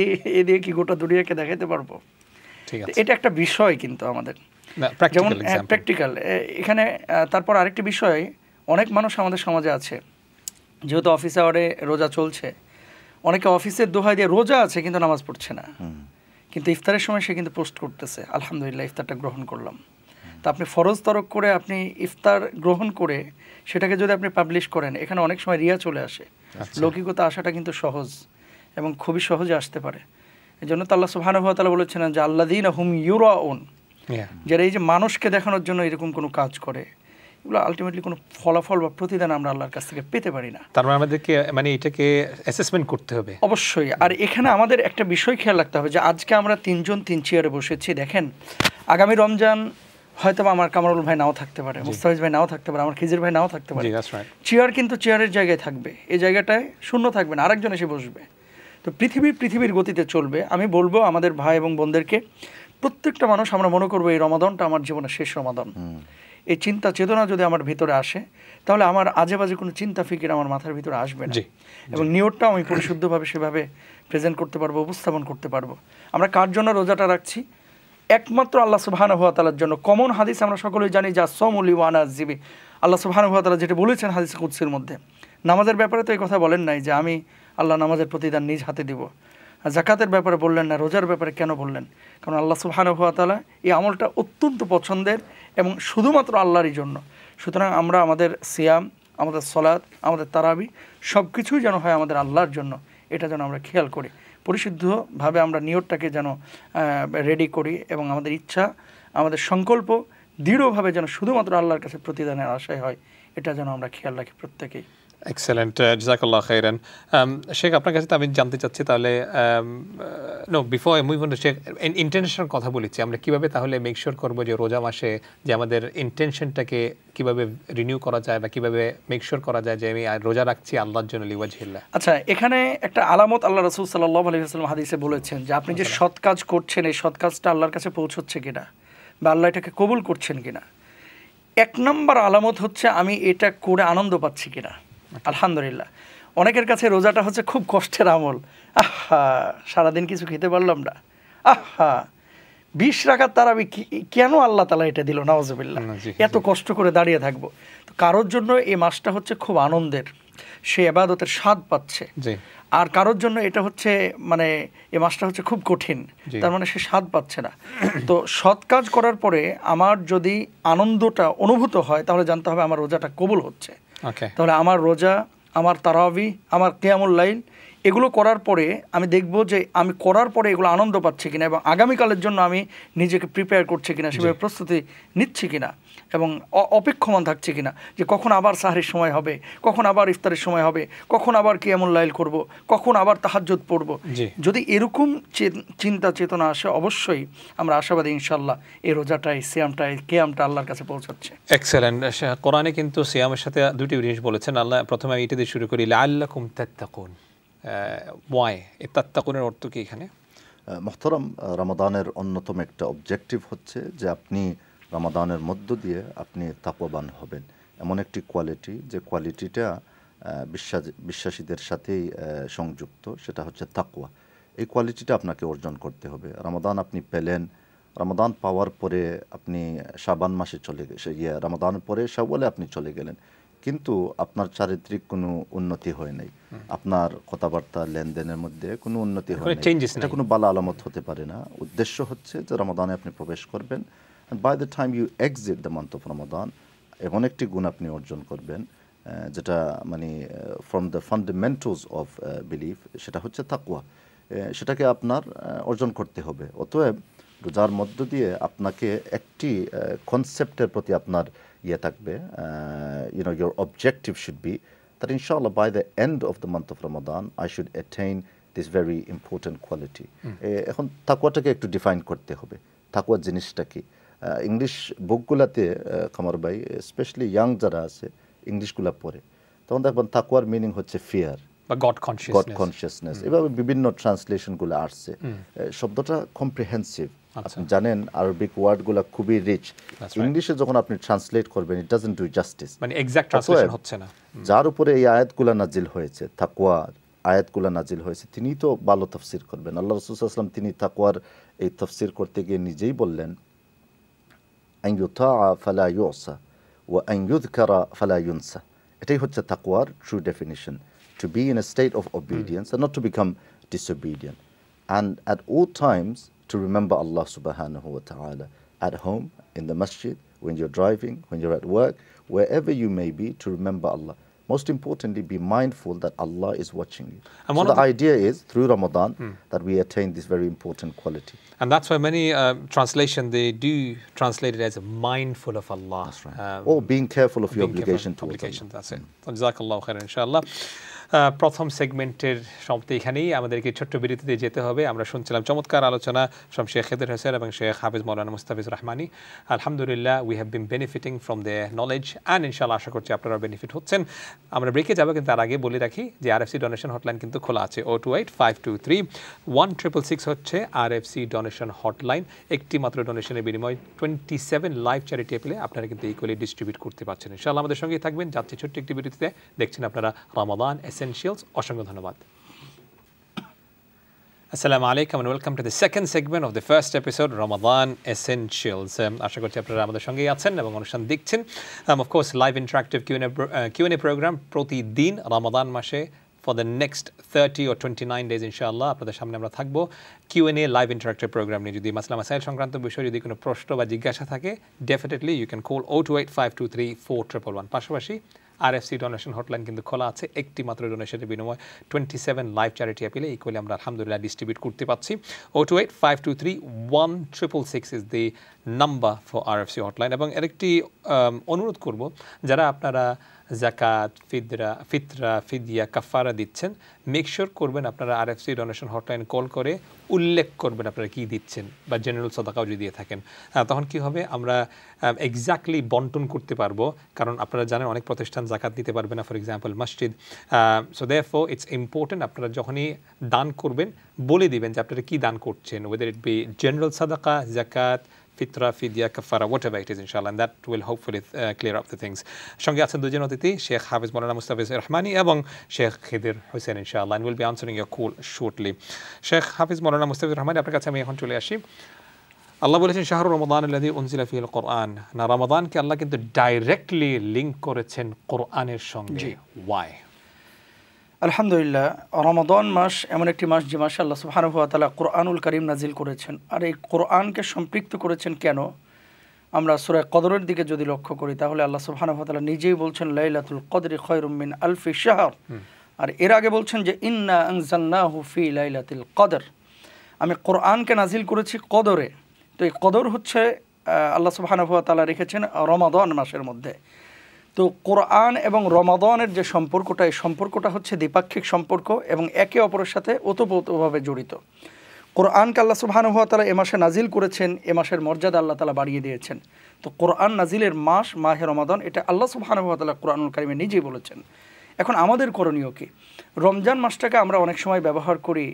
দিয়ে কি গোটা দুনিয়াকে দেখাতে পারবো? এটা একটা বিষয় কিন্তু আমাদের, যেমন প্র্যাকটিক্যাল এখানে। তারপর আরেকটি বিষয়, অনেক মানুষ আমাদের সমাজে আছে, যেহেতু অফিস আওয়ারে রোজা চলছে, অনেকে অফিসের দোহাই দিয়ে রোজা আছে কিন্তু নামাজ পড়ছে না, কিন্তু ইফতারের সময় সে কিন্তু পোস্ট করতেছে আলহামদুলিল্লাহ ইফতারটা গ্রহণ করলাম। তা আপনি ফরজ তরক করে আপনি ইফতার গ্রহণ করে সেটাকে যদি আপনি পাবলিশ করেন, এখানে অনেক সময় রিয়া চলে আসে। লৌকিকতা আসাটা কিন্তু সহজ এবং খুবই সহজে আসতে পারে। এই জন্য তো আল্লাহ সুবহানাহু ওয়া তাআলা বলেছেন যে আল্লাযীনা হুম ইউরাউন, যারা এই যে মানুষকে দেখানোর জন্য এরকম কোনো কাজ করে, এগুলো আলটিমেটলি কোনো ফলাফল বা প্রতিদান আমরা আল্লাহর কাছ থেকে পেতে পারি না। তার মানে আমাদেরকে এটাকে অ্যাসেসমেন্ট করতে হবে অবশ্যই। আর এখানে আমাদের একটা বিষয় খেয়াল রাখতে হবে যে আজকে আমরা 3 জন 3 চেয়ারে বসেছি, দেখেন আগামী রমজান হয়তো আমার কামরুল ভাই নাও থাকতে পারে, মুস্তাফিজ ভাই নাও থাকতে পারে, আমার খিজির ভাই নাও থাকতে পারে, চেয়ার কিন্তু চেয়ারের জায়গায় থাকবে, এই জায়গাটায় শূন্য থাকবে না, আরেকজন এসে বসবে। তো পৃথিবীর গতিতে চলবে। আমি বলবো আমাদের ভাই এবং বোনদেরকে, প্রত্যেকটা মানুষ আমরা মনে করবো এই রমাদানটা আমার জীবনের শেষ রমাদান, এই চিন্তা চেতনা যদি আমার ভিতরে আসে, তাহলে আমার আজে বাজে কোনো চিন্তা ফিকির আমার মাথার ভিতরে আসবে না, এবং নিয়তটাও আমি পরিশুদ্ধভাবে সেভাবে প্রেজেন্ট করতে পারবো, উপস্থাপন করতে পারবো। আমরা কার জন্য রোজাটা রাখছি? একমাত্র আল্লাহ সুবহানাহু ওয়া তাআলার জন্য। কমন হাদিস আমরা সকলেই জানি যে আসসামু লি ওয়া আনা আযিবি, আল্লাহ সুবহানাহু ওয়া তাআলা যেটা বলেছেন হাদিস কুদসির মধ্যে। নামাজের ব্যাপারে তো এই কথা বলেন নাই যে আমি আল্লাহ নামাজের প্রতিদান নিজ হাতে দিব। যাকাতের ব্যাপারে বললেন না, রোজার ব্যাপারে কেন বললেন? কারণ আল্লাহ সুবহানাহু ওয়া তাআলা এই আমলটা অত্যন্ত পছন্দের এবং শুধুমাত্র আল্লাহরই জন্য। সুতরাং আমরা আমাদের সিয়াম, আমাদের সলাত, আমাদের তারাবি সব কিছুই যেন হয় আমাদের আল্লাহর জন্য, এটা যেন আমরা খেয়াল করি, পরিশুদ্ধভাবে আমরা নিয়তটাকে যেন রেডি করি, এবং আমাদের ইচ্ছা, আমাদের সংকল্প দৃঢ়ভাবে যেন শুধুমাত্র আল্লাহর কাছে প্রতিদানের আশায় হয়, এটা যেন আমরা খেয়াল রাখি প্রত্যেকেই। এক্সেলেন্ট, জাযাকাল্লাহ খাইরান। শেখ আপনার কাছে তো আমি জানতে চাচ্ছি তাহলে, before I move on to Sheikh, ইন্টেনশনের কথা বলেছি, আমরা কিভাবে তাহলে মেক শিওর করবো যে রোজা মাসে যে আমাদের ইন্টেনশনটাকে কিভাবে রিনিউ করা যায় বা কিভাবে মেক শিওর করা যায় যে আমি রোজা রাখছি আল্লাহর জন্য লিওয়াজহিল্লাহ? আচ্ছা, এখানে একটা আলামত আল্লাহ রাসূল সাল্লাল্লাহু আলাইহি ওয়াসাল্লাম হাদিসে বলেছেন যে আপনি যে সৎ কাজ করছেন, এই সৎ কাজটা আল্লাহর কাছে পৌঁছচ্ছে কিনা বা আল্লাহ এটাকে কবুল করছেন কিনা। 1 নম্বর আলামত হচ্ছে আমি এটা করে আনন্দ পাচ্ছি কিনা। আলহামদুলিল্লাহ, অনেকের কাছে রোজাটা হচ্ছে খুব কষ্টের আমল। আহা, সারাদিন কিছু খেতে পারলাম না, আহা 20 রাকাত তারাবি কেন আল্লাহ তাআলা এটা দিল, নাউজুবিল্লাহ, এত কষ্ট করে দাঁড়িয়ে থাকবো। তো কারোর জন্য এই মাসটা হচ্ছে খুব আনন্দের, সে ইবাদতের স্বাদ পাচ্ছে। আর কারোর জন্য এটা হচ্ছে মানে এই মাসটা হচ্ছে খুব কঠিন, তার মানে সে স্বাদ পাচ্ছে না। তো সৎ কাজ করার পরে আমার যদি আনন্দটা অনুভূত হয়, তাহলে জানতে হবে আমার রোজাটা কবুল হচ্ছে। তাহলে আমার রোজা, আমার তারাবি, আমার কিয়ামুল লাইল, এগুলো করার পরে আমি দেখব যে আমি করার পরে এগুলো আনন্দ পাচ্ছি কিনা এবং আগামীকালের জন্য আমি নিজেকে প্রিপেয়ার করছি কিনা, সেভাবে প্রস্তুতি নিচ্ছি কিনা এবং অপেক্ষমান থাকছি কিনা যে কখন আবার সাহরির সময় হবে, কখন আবার ইফতারের সময় হবে, কখন আবার কিয়ামুল লাইল করব, কখন আবার তাহাজ্জুদ পড়ব। যদি এরকম চিন্তা চেতনা আসে অবশ্যই আমরা আশাবাদী ইনশাআল্লাহ এই রোজাটাই, সিয়ামটাই, কিয়ামটা আল্লাহর কাছে পৌঁছাচ্ছে। এক্সেলেন্ট। কোরআনে কিন্তু সিয়ামের সাথে দুটি জিনিস বলেছেন আল্লাহ। প্রথমে আমি এটা দিয়ে শুরু করি, লাআল্লাকুম তাত্তাকুন। ওয়াই এই তাত্তাকুনের অর্থ কি এখানে? মুহতারাম, রমাদানের অন্যতম একটা অবজেক্টিভ হচ্ছে যে আপনি রমাদানের মধ্য দিয়ে আপনি তাকওয়াবান হবেন। এমন একটি কোয়ালিটি, যে কোয়ালিটিটা বিশ্বাসীদের সাথেই সংযুক্ত, সেটা হচ্ছে তাকওয়া। এই কোয়ালিটিটা আপনাকে অর্জন করতে হবে। রমাদান আপনি পেলেন, রমাদান পাওয়ার পরে আপনি শাবান মাসে রমাদানের পরে শাওয়ালে আপনি চলে গেলেন, কিন্তু আপনার চারিত্রিক কোনো উন্নতি হয় নাই, আপনার কথাবার্তা লেনদেনের মধ্যে কোনো উন্নতি হয় নাই, এটা কোনো ভালো আলামত হতে পারে না। উদ্দেশ্য হচ্ছে যে রমাদানে আপনি প্রবেশ করবেন, and by the time you exit the month of Ramadan এমন একটি গুণ আপনি অর্জন করবেন যেটা মানে from the fundamentals of belief, সেটা হচ্ছে তাকওয়া। সেটাকে আপনার অর্জন করতে হবে। অতএব রোজার মধ্য দিয়ে আপনাকে একটি কনসেপ্টের প্রতি আপনার থাকবে, your objective should be that inshallah by the end of the month of Ramadan I should attain this very important quality. এখন তাকওয়াটাকে একটু ডিফাইন করতে হবে। তাকওয়া জিনিসটা কি? ইংলিশ বুকগুলাতে কামার ভাই, স্পেশালি ইয়াং যারা আছে ইংলিশগুলা পড়ে, তখন দেখবেন তাকওয়ার মিনিং হচ্ছে ফিয়ার বা গড কনসিয়াসনেস। এভাবে বিভিন্ন ট্রান্সলেশনগুলো আসছে। শব্দটা কম্প্রিহেন্সিভ। আপনি জানেন আরবিক ওয়ার্ডগুলো খুবই রিচ। ইংলিশে যখন আপনি ট্রান্সলেট করবেন ইট ডাজন্ট ডু জাস্টিস, মানে এক্সাক্ট ট্রান্সলেশন হচ্ছে না। যার উপরে এই আয়াতগুলো নাজিল হয়েছে, তাকওয়া আয়াতগুলো নাজিল হয়েছে, তিনি তো ভালো তাফসীর করবেন। আল্লাহ রাসূল সাল্লাল্লাহু আলাইহি ওয়াসাল্লাম তিনি তাকওয়ার এই তাফসীর করতে গিয়ে নিজেই বললেন, আন ইউতাআ ফালা ইউসা ওয়া আন ইউযকারা ফালা ইউনসা। এটাই হচ্ছে তাকওয়ার true definition, to be in a state of obedience and not to become disobedient, and at all times to remember Allah subhanahu wa ta'ala, at home, in the masjid, when you're driving, when you're at work, wherever you may be, to remember Allah. Most importantly, be mindful that Allah is watching you. And so the idea is through Ramadan that we attain this very important quality. And that's why many translation they do translate it as mindful of Allah. That's right. Or being careful of your obligation towards Allah. That's it. Jazakallahu khairan, inshallah. প্রথম সেগমেন্টের সমাপ্তি এখানেই। আমাদেরকে ছোট্ট বিরতিতে যেতে হবে। আমরা শুনছিলাম চমৎকার আলোচনা from শেখ খিদির হোসেন এবং শেখ হাফিজ মাওলানা মুস্তাফিজ রহমানী। আলহামদুলিল্লাহ, we have been benefiting from their knowledge and ইনশাআল্লাহ আশা করছি আপনারা বেনিফিট হচ্ছেন। আমরা ব্রেকে যাবো, কিন্তু তার আগে বলে রাখি যে আরএফসি ডোনেশন হটলাইন কিন্তু খোলা আছে। 028-523-1666 হচ্ছে আরএফসি ডোনেশন হটলাইন। একটি মাত্র ডোনেশনের বিনিময়ে 27 লাইভ চ্যারিটি অ্যাপেলে আপনারা কিন্তু ইকুয়ালি ডিস্ট্রিবিউট করতে পারছেন। ইনশাআল্লাহ আমাদের সঙ্গেই থাকবেন। যাচ্ছি ছোট্ট একটি বিরতিতে। দেখছেন আপনারা রমাদান এসেনশিয়ালস। অসংখ্য ধন্যবাদ। Assalamu alaikum and welcome to the second segment of the first episode, Ramadan Essentials. আশা করছি আপনারা আমাদের সঙ্গেই আছেন এবং অনুষ্ঠান দেখছেন। Of course, live interactive Q&A program প্রতিদিন রমাদান মাসে for the next 30 or 29 days ইনশাআল্লাহ আপনাদের সামনে আমরা থাকবো Q&A লাইভ ইন্টারাক্টিভ প্রোগ্রাম নিয়ে। যদি মাসলা মাসাইল সংক্রান্ত বিষয়ে যদি কোনো প্রশ্ন বা জিজ্ঞাসা থাকে, ডেফিনেটলি ইউ ক্যান কল 028-523-4111। পাশাপাশি আরএফসি ডোনেশন হটলাইন কিন্তু খোলা আছে। একটি মাত্র ডোনেশনের বিনিময়ে 27 লাইভ চ্যারিটি অ্যাপিলে ইকুয়ালি আমরা আলহামদুলিল্লাহ ডিস্ট্রিবিউট করতে পারছি। 028-523-1666 is the number for RFC hotline. এবং আরেকটি অনুরোধ করব, যারা আপনারা জাকাত, ফিতরা, ফিদিয়া, কাফারা দিচ্ছেন, মেক শিওর করবেন আপনারা আরএফসি ডোনেশন হটলাইন কল করে উল্লেখ করবেন আপনারা কী দিচ্ছেন, বা জেনারেল সাদাকাও যদি দিয়ে থাকেন। তখন কি হবে, আমরা এক্স্যাক্টলি বন্টন করতে পারবো। কারণ আপনারা জানেন অনেক প্রতিষ্ঠান জাকাত দিতে পারবে না, ফর এক্সাম্পল মসজিদ। সো দেয়ারফর ইটস ইম্পর্টেন্ট আপনারা যখনই দান করবেন বলে দিবেন যে আপনারা কী দান করছেন, ওয়েদার ইট বি জেনারেল সাদাকা, জাকাত, ফিতরা, ফিদিয়া, কাফারা, whatever it is, inshallah, and that will hopefully clear up the things. সঙ্গে আছেন দুজন অতিথি, শেখ হাফিজ মাওলানা মুস্তাফিজ রহমানী এবং Sheikh Khidr Hossain, inshallah, and we'll be answering your call shortly. Sheikh Hafiz Maulana Mustafiz Rahmani, আপনার কাছে আমি এখন চলে আসি। আল্লাহ বলেছেন শাহরু রমাদান আল্লাযী উনজিলা ফীহিল কুরআন। না, রমাদানকে আল্লাহ কিন্তু ডাইরেক্টলি লিংক করেছেন কোরআনের সঙ্গে। ওয়াই? আলহামদুলিল্লাহ, রমাদান মাস এমন একটি মাস যে মাসে আল্লাহ সুবহানাহু ওয়া তাআলা কোরআনুল কারীম নাজিল করেছেন। আর এই কোরআনকে সম্পৃক্ত করেছেন কেন? আমরা সূরা কদরের দিকে যদি লক্ষ্য করি তাহলে আল্লাহ সুবহানাহু ওয়া তাআলা নিজেই বলছেন লাইলাতুল কদরি খায়রুম মিন আলফি শাহর। আর এর আগে বলছেন যে ইন্না আনজালনাহু ফি লাইলাতিল কদর, আমি কোরআনকে নাজিল করেছি কদরে। তো এই কদর হচ্ছে আল্লাহ সুবহানাহু ওয়া তাআলা রেখেছেন রমাদান মাসের মধ্যে। তো কোরআন এবং রমাদানের যে সম্পর্কটা, এই সম্পর্কটা হচ্ছে দ্বিপাক্ষিক সম্পর্ক এবং একে অপরের সাথে ওতপ্রোতভাবে জড়িত। কোরআনকে আল্লাহ সুবহানাহু ওয়া তাআলা এ মাসে নাজিল করেছেন, এ মাসের মর্যাদা আল্লাহ তাআলা বাড়িয়ে দিয়েছেন। তো কোরআন নাজিলের মাস মাহে রমাদান, এটা আল্লাহ সুবহানাহু ওয়া তাআলা কোরআনুল কারিমে নিজেই বলেছেন। এখন আমাদের করণীয় কি? রমজান মাসটাকে আমরা অনেক সময় ব্যবহার করি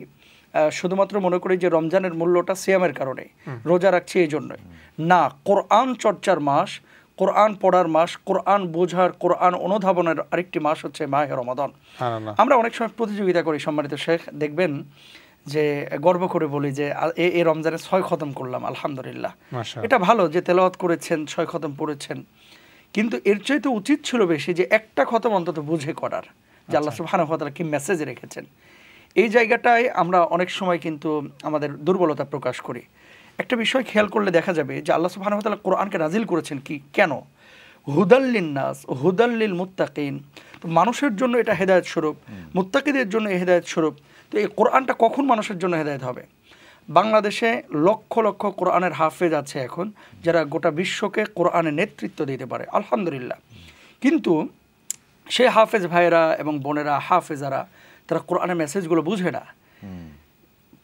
শুধুমাত্র মনে করি যে রমজানের মূল্যটা সিয়ামের কারণে, রোজা রাখছি এই জন্যই না। কোরআন চর্চার মাস, কোরআন পড়ার মাস, কোরআন বোঝার, কোরআন অনুধাবনের আরেকটি মাস হচ্ছে মাহে রমাদান। আমরা অনেক সময় প্রতিযোগিতা করি, সম্মানিত শেখ, দেখবেন যে গর্ব করে বলি যে এই রমজানে 6 খতম করলাম, আলহামদুলিল্লাহ। এটা ভালো যে তেলাওয়াত করেছেন, 6 খতম পড়েছেন, কিন্তু এর চাইতে উচিত ছিল বেশি যে একটা খতম অন্তত বুঝে করার, যে আল্লাহ সুবহানাহু ওয়া তাআলা কি মেসেজ রেখেছেন। এই জায়গাটায় আমরা অনেক সময় কিন্তু আমাদের দুর্বলতা প্রকাশ করি। একটা বিষয় খেয়াল করলে দেখা যাবে যে আল্লাহ সুবহানাহু ওয়া তাআলা কোরআনকে নাজিল করেছেন কি, কেন? হুদাল লিন্নাস হুদাল লিল মুত্তাকিন, তো মানুষের জন্য এটা হেদায়েত স্বরূপ, মুত্তাকিদের জন্য হেদায়েত স্বরূপ। তো এই কোরআনটা কখন মানুষের জন্য হেদায়েত হবে? বাংলাদেশে লক্ষ লক্ষ কোরআনের হাফেজ আছে এখন, যারা গোটা বিশ্বকে কোরআনের নেতৃত্ব দিতে পারে, আলহামদুলিল্লাহ। কিন্তু সেই হাফেজ ভাইয়েরা এবং বোনেরা, হাফেজারা, তারা কোরআনের মেসেজগুলো বুঝে না।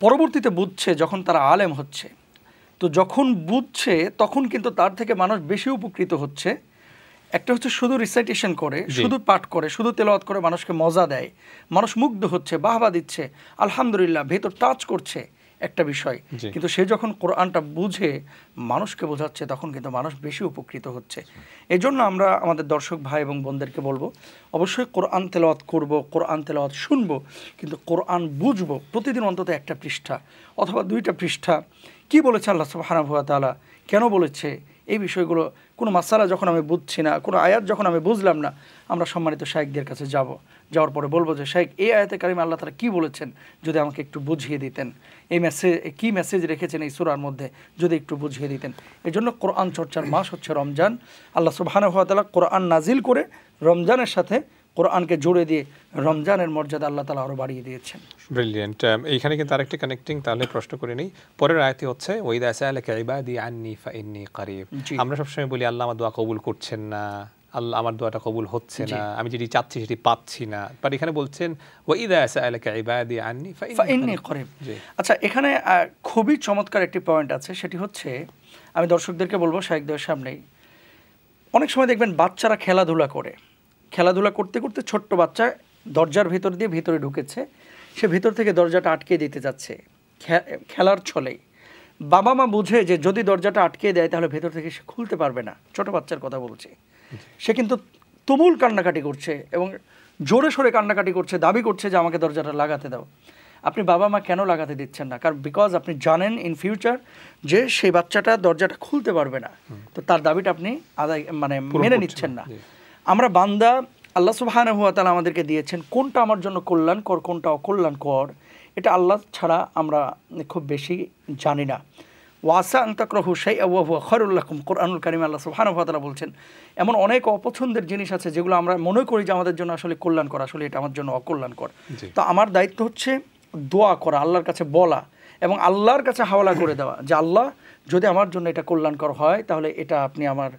পরবর্তীতে বুঝছে যখন তারা আলেম হচ্ছে। তো যখন বুঝছে তখন কিন্তু তার থেকে মানুষ বেশি উপকৃত হচ্ছে। একটা হচ্ছে শুধু রিসাইটেশন করে, শুধু পাঠ করে, শুধু তেলাওয়াত করে মানুষকে মজা দেয়, মানুষ মুগ্ধ হচ্ছে, বাহবা দিচ্ছে, আলহামদুলিল্লাহ, ভেতর টাচ করছে একটা বিষয়। কিন্তু সে যখন কোরআনটা বুঝে মানুষকে বোঝাচ্ছে, তখন কিন্তু মানুষ বেশি উপকৃত হচ্ছে। এই জন্য আমরা আমাদের দর্শক ভাই এবং বোনদেরকে বলবো, অবশ্যই কোরআন তেলাওয়াত করব, কোরআন তেলাওয়াত শুনবো, কিন্তু কোরআন বুঝবো। প্রতিদিন অন্তত একটা পৃষ্ঠা অথবা 2টা পৃষ্ঠা, কি বলেছে আল্লাহ সুবহানাহু ওয়া তাআলা, কেন বলেছে, এই বিষয়গুলো। কোনো মাসালা যখন আমি বুঝছি না, কোনো আয়াত যখন আমি বুঝলাম না, আমরা সম্মানিত শাইখদের কাছে যাব, যাওয়ার পরে বলবো যে শাইখ, এই আয়াতে কারিমে আল্লাহ তাআলা কী বলেছেন, যদি আমাকে একটু বুঝিয়ে দিতেন। এই কী মেসেজ রেখেছেন এই সূরার মধ্যে, যদি একটু বুঝিয়ে দিতেন। এই জন্য কোরআন চর্চার মাস হচ্ছে রমজান। আল্লাহ সুবহানাহু ওয়া তাআলা কোরআন নাজিল করে রমজানের সাথে কোরআনকে জুড়ে দিয়ে রমজানের মর্যাদা আল্লাহ তাআলা আরও বাড়িয়ে দিয়েছেন। ব্রিলিয়েন্ট। এইখানে কিন্তু আরেকটি কানেক্টিং, তাহলে প্রশ্ন করে নিই। পরের আয়াতে হচ্ছে ওয়াইদা সাআলাকা ইবাদি আন্নী ফাইন্নী কারীব। আমরা সবসময় বলি আল্লাহ আমার দোয়া কবুল করছেন না, আল্লাহ আমার দোয়াটা কবুল হচ্ছে না, আমি যেটি চাচ্ছি সেটি পাচ্ছি না। বাট এখানে বলছেন ওয়াইদা সাআলাকা ইবাদি আন্নী ফাইন্নী কারীব। আচ্ছা, এখানে খুবই চমৎকার একটি পয়েন্ট আছে, সেটি হচ্ছে, আমি দর্শকদেরকে বলবো শাইখদের সামনেই, অনেক সময় দেখবেন বাচ্চারা খেলাধুলা করে, খেলাধুলা করতে করতে ছোট্ট বাচ্চা দরজার ভিতর দিয়ে ভিতরে ঢুকেছে, সে ভিতর থেকে দরজাটা আটকে দিতে যাচ্ছে খেলার ছলেই। বাবা মা বুঝে যে যদি দরজাটা আটকে দেয় তাহলে ভেতর থেকে সে খুলতে পারবে না। ছোট বাচ্চার কথা বলছে, সে কিন্তু তুমুল কান্নাকাটি করছে এবং জোরে সোরে কান্নাকাটি করছে, দাবি করছে যে আমাকে দরজাটা লাগাতে দাও। আপনি বাবা মা কেন লাগাতে দিচ্ছেন না? কারণ বিকজ আপনি জানেন ইন ফিউচার যে সেই বাচ্চাটা দরজাটা খুলতে পারবে না, তো তার দাবিটা আপনি মেনে নিচ্ছেন না। আমরা বান্দা, আল্লাহ সুবহানাহু ওয়া তাআলা আমাদেরকে দিয়েছেন, কোনটা আমার জন্য কল্যাণকর, কোনটা অকল্যাণকর, এটা আল্লাহ ছাড়া আমরা খুব বেশি জানি না। ওয়াসা আন তাকরাহু শাইআন ওয়া হুয়া খায়রুল লাকুম, কোরআনুল কারীমে আল্লাহ সুবহানাহু ওয়া তাআলা বলছেন, এমন অনেক অপছন্দের জিনিস আছে যেগুলো আমরা মনে করি যে আমাদের জন্য আসলে কল্যাণকর, আসলে এটা আমার জন্য অকল্যাণকর। তো আমার দায়িত্ব হচ্ছে দোয়া করা, আল্লাহর কাছে বলা এবং আল্লাহর কাছে হাওয়ালা করে দেওয়া যে আল্লাহ, যদি আমার জন্য এটা কল্যাণকর হয় তাহলে এটা আপনি আমার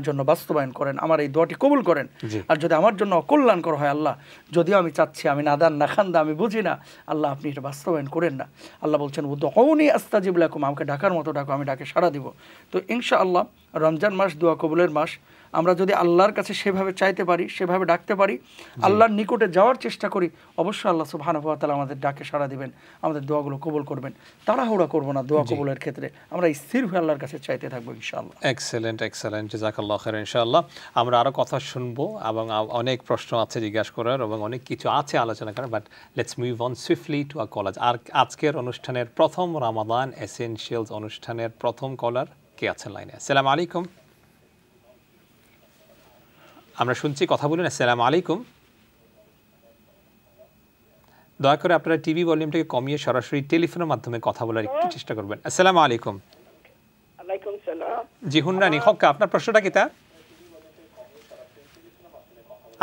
জন্য বাস্তবায়ন করেন, আমার এই দোয়াটি কবুল করেন। আর যদি আমার জন্য অকল্যাণকর হয়, আল্লাহ, যদিও আমি চাচ্ছি, আমি নাদান না খান্দা, আমি বুঝি না, আল্লাহ আপনি এটা বাস্তবায়ন করেন না। আল্লাহ বলছেন উদউনি আস্তাজিব লাকুম, আমাকে ডাকার মতো ডাকো, আমি ডাকে সাড়া দিব। তো ইনশাআল্লাহ রমজান মাস দোয়া কবুলের মাস। আমরা যদি আল্লাহর কাছে সেভাবে চাইতে পারি, সেভাবে ডাকতে পারি, আল্লাহর নিকটে যাওয়ার চেষ্টা করি, অবশ্যই আল্লাহ সুবহানাহু ওয়া তাআলা আমাদের ডাকে সাড়া দিবেন, আমাদের দোয়াগুলো কবুল করবেন। তাড়াহুড়া করব না দোয়া কবুলের ক্ষেত্রে, আমরা স্থির হয়ে আল্লাহর কাছে চাইতে থাকবো ইনশাআল্লাহ। এক্সেলেন্ট, এক্সেলেন্ট, জাযাকাল্লাহু খাইরান। ইনশাআল্লাহ আমরা আরও কথা শুনবো এবং অনেক প্রশ্ন আছে জিজ্ঞাসা করার এবং অনেক কিছু আছে আলোচনা করার, but let's move on swiftly to a caller. আর আজকের অনুষ্ঠানের প্রথম রমাদান এসেনশিয়ালস অনুষ্ঠানের প্রথম কলার কে আছেন লাইনে? আসসালামু আলাইকুম। আমরা শুনছি, কথা বলুন। আসসালামু আলাইকুম। দয়া করে আপনারা টিভি ভলিউমটাকে কমিয়ে সরাসরি টেলিফোনের মাধ্যমে কথা বলার একটু চেষ্টা করবেন। আসসালামু আলাইকুম। ওয়ালাইকুম সালাম। জি হুনরানি হক্কা, আপনার প্রশ্নটা কি তা?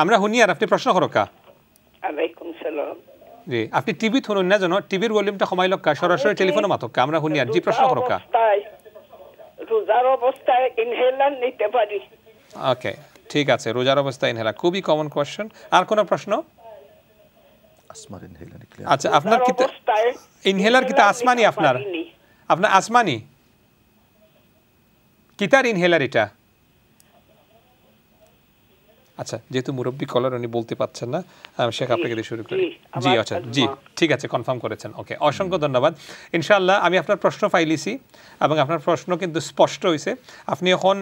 আমরা হুনি আর আপনি প্রশ্ন করো কা? আলাইকুম সালাম জি আপনি টিভি শুনুন না জানো টিভির ভলিউমটা কমাই লক্কা সরাসরি টেলিফোনে মাতক আমরা শুনি আর জি প্রশ্ন করো কা রোজার অবস্থায় ইনহেলার নিতে পারি ওকে ঠিক আছে রোজার অবস্থায় ইনহেলার খুবই কমন কোশ্চেন আর কোন প্রশ্ন আসমার ইনহেলার আচ্ছা আপনার কি ইনহেলার কিতা আসমানি আপনার আপনার আসমানি কিতার ইনহেলার এটা আচ্ছা যেহেতু মুরব্বী কলার উনি বলতে পাচ্ছেন না শেখ আপনাকে দিয়ে শুরু করি জি আচ্ছা জি ঠিক আছে কনফার্ম করেছেন ওকে অসংখ্য ধন্যবাদ ইনশাআল্লাহ আমি আপনার প্রশ্ন ফাইলিছি এবং আপনার প্রশ্ন কিন্তু স্পষ্ট হয়েছে আপনি এখন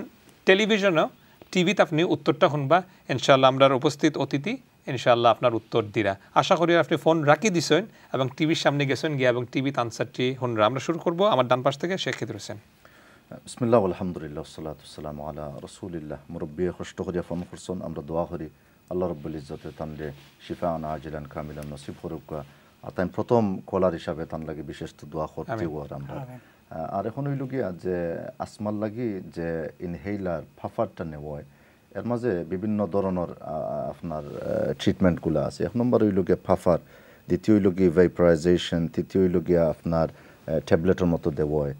টেলিভিশনও টিভিতে আপনি উত্তরটা শুনবা ইনশাআল্লাহ আমরা উপস্থিত অতিথি ইনশাআল্লাহ আপনার উত্তর দিরা আশা করি আপনি ফোন রাখি দিছেন এবং টিভির সামনে গেছেন গিয়ে এবং টিভিতে আনসারটি শুনরা আমরা শুরু করব আমার ডান পাশ থেকে শেখ খিদর হোসেন বিসমিল্লাহ আলহামদুলিল্লাহ সাল্লাতু সালামু আলা রাসূলিল্লাহ মুরব্বী কষ্ট করিয়া ফোন করছেন আমরা দোয়া করি আল্লাহ রাব্বুল ইজ্জতে তানলে শিফাআন আজিলান কামিলান নসিব করুক আর তাই প্রথম কলার হিসাবে তান লাগি বিশেষ তো দোয়া করতে ওর আমরা আর এখন হইল গিয়া যে আসমাল লাগি যে ইনহেলার ফাফারটা নেওয় এর মাঝে বিভিন্ন ধরনের আপনার ট্রিটমেন্টগুলো আছে এক নম্বর হইল গিয়া ফাফার দ্বিতীয় হইল গিয়া ভেপারাইজেশন তৃতীয় হইল গিয়া আপনার ট্যাবলেটের মতো দেওয়